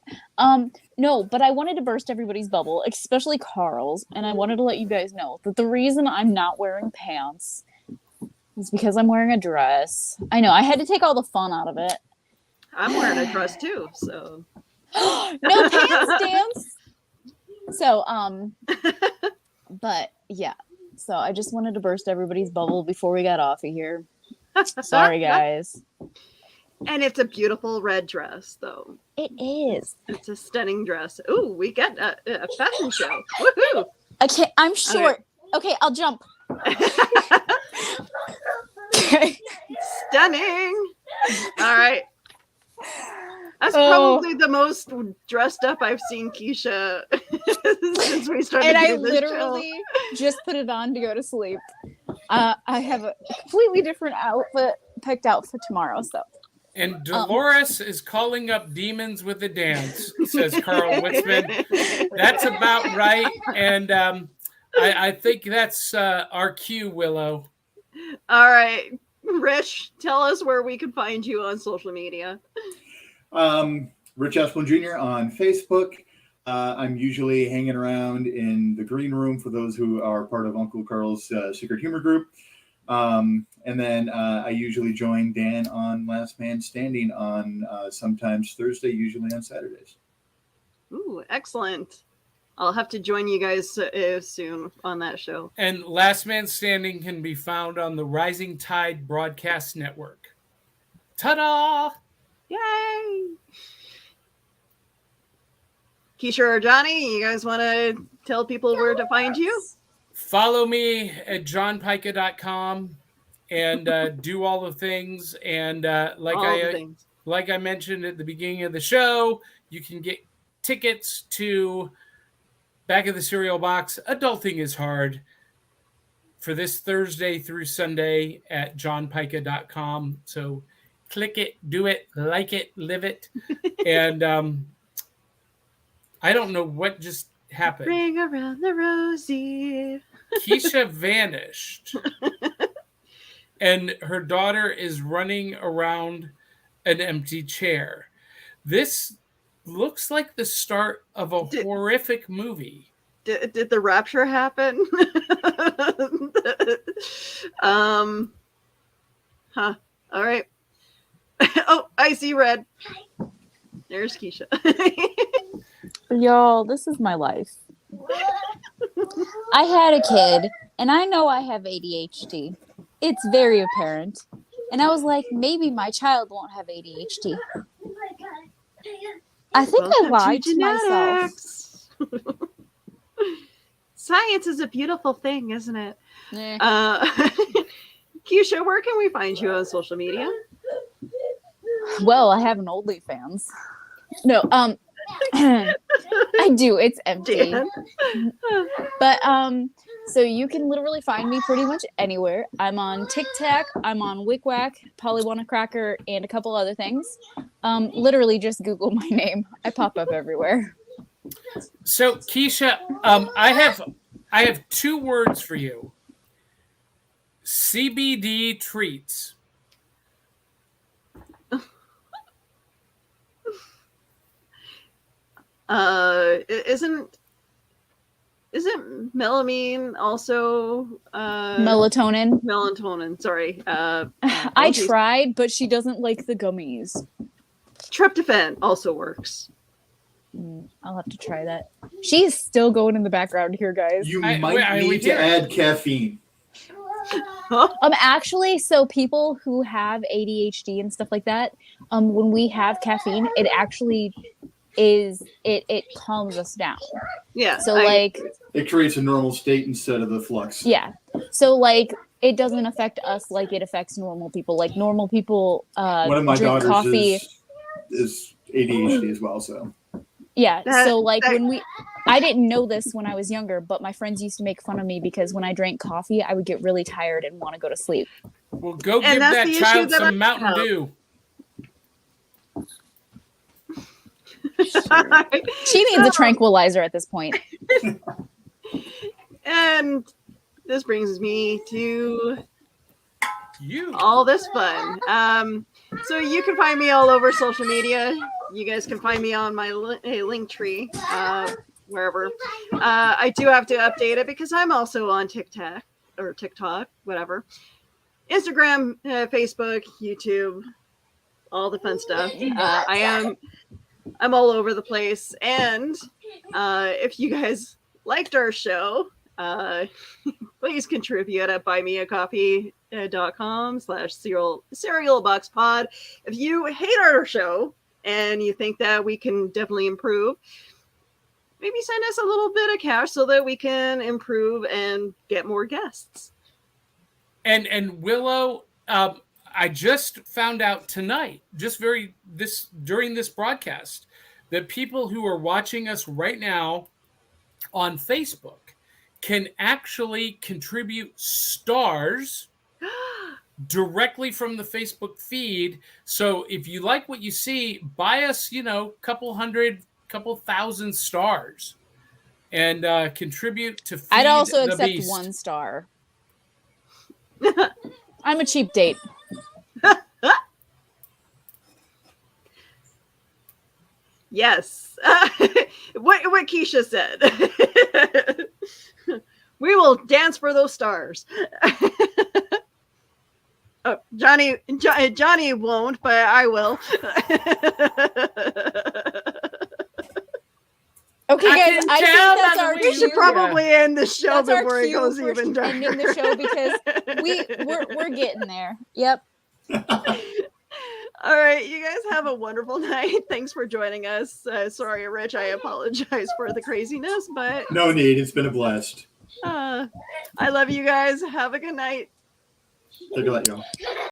No, but I wanted to burst everybody's bubble, especially Carl's. And I wanted to let you guys know that the reason I'm not wearing pants is because I'm wearing a dress. I know, I had to take all the fun out of it. I'm wearing a dress too, so. No pants dance! So, but yeah. So I just wanted to burst everybody's bubble before we got off of here. Sorry, guys. And it's a beautiful red dress, though. It is. It's a stunning dress. Ooh, we get a fashion show. Woohoo! Okay, I'm short. Okay, I'll jump. Stunning. All right. That's probably the most dressed up I've seen Keisha since we started. And I doing this literally just put it on to go to sleep. I have a completely different outfit picked out for tomorrow. So. And Dolores is calling up demons with a dance, says Carl Witzman. That's about right. And I think that's our cue, Willow. All right. Rich, tell us where we can find you on social media. Rich Asplund Jr. on Facebook. I'm usually hanging around in the green room for those who are part of Uncle Carl's secret humor group. And then I usually join Dan on Last Man Standing on sometimes Thursday, usually on Saturdays. Ooh, excellent. I'll have to join you guys soon on that show. And Last Man Standing can be found on the Rising Tide Broadcast Network. Ta-da! Yay! Keisha or Johnny, you guys want to tell people where to find you? Follow me at johnpica.com and do all the things. And like I mentioned at the beginning of the show, you can get tickets to Back of the Cereal Box. Adulting is Hard for this Thursday through Sunday at johnpica.com. So click it, do it, like it, live it. And I don't know what just happened. Ring around the rosy. Keisha vanished. And her daughter is running around an empty chair. This looks like the start of a horrific movie. Did the rapture happen? Huh. All right. Oh, I see red. There's Keisha. Y'all, this is my life. I had a kid, and I know I have ADHD. It's very apparent. And I was like, maybe my child won't have ADHD. I think I lied to myself. Science is a beautiful thing, isn't it? Yeah. Keisha, where can we find you on social media? Well, I have an OnlyFans. No, I do. It's empty. But so you can literally find me pretty much anywhere. I'm on TikTok, I'm on WickWhack, Pollywanna and a couple other things. Literally just Google my name. I pop up everywhere. So Keisha, I have 2 words for you. CBD treats. Isn't melamine also Melatonin? Melatonin, sorry. I tried, but she doesn't like the gummies. Tryptophan also works. I'll have to try that. She's still going in the background here, guys. You might need to add caffeine. Actually, so people who have ADHD and stuff like that, when we have caffeine, it actually is it calms us down. Yeah. So like it creates a normal state instead of the flux. Yeah. So like it doesn't affect us like it affects normal people. Like normal people One of my drink daughters coffee. is ADHD as well, so. Yeah. So like I didn't know this when I was younger, but my friends used to make fun of me because when I drank coffee, I would get really tired and want to go to sleep. Well, go give that child some Mountain Dew. She needs a tranquilizer at this point. And this brings me to you all this fun. So you can find me all over social media. You guys can find me on my link tree, wherever. I do have to update it because I'm also on TikTok, whatever. Instagram, Facebook, YouTube, all the fun stuff. I'm all over the place. And if you guys liked our show, please contribute at buymeacoffee.com/cerealboxpod. If you hate our show and you think that we can definitely improve, maybe send us a little bit of cash so that we can improve and get more guests. And Willow, I just found out tonight, during this broadcast, that people who are watching us right now on Facebook can actually contribute stars directly from the Facebook feed. So if you like what you see, buy us, couple thousand stars and contribute to feed I'd also the accept beast. 1 star. I'm a cheap date. Yes. What Keisha said. We will dance for those stars. Oh, Johnny won't, but I will. Okay, guys, I think that's our We should probably end the show that's before it goes for even darker. ending the show because we're getting there. Yep. All right, you guys have a wonderful night. Thanks for joining us. Sorry, Rich, I apologize for the craziness, but no need. It's been a blast. I love you guys. Have a good night. Take a let, y'all.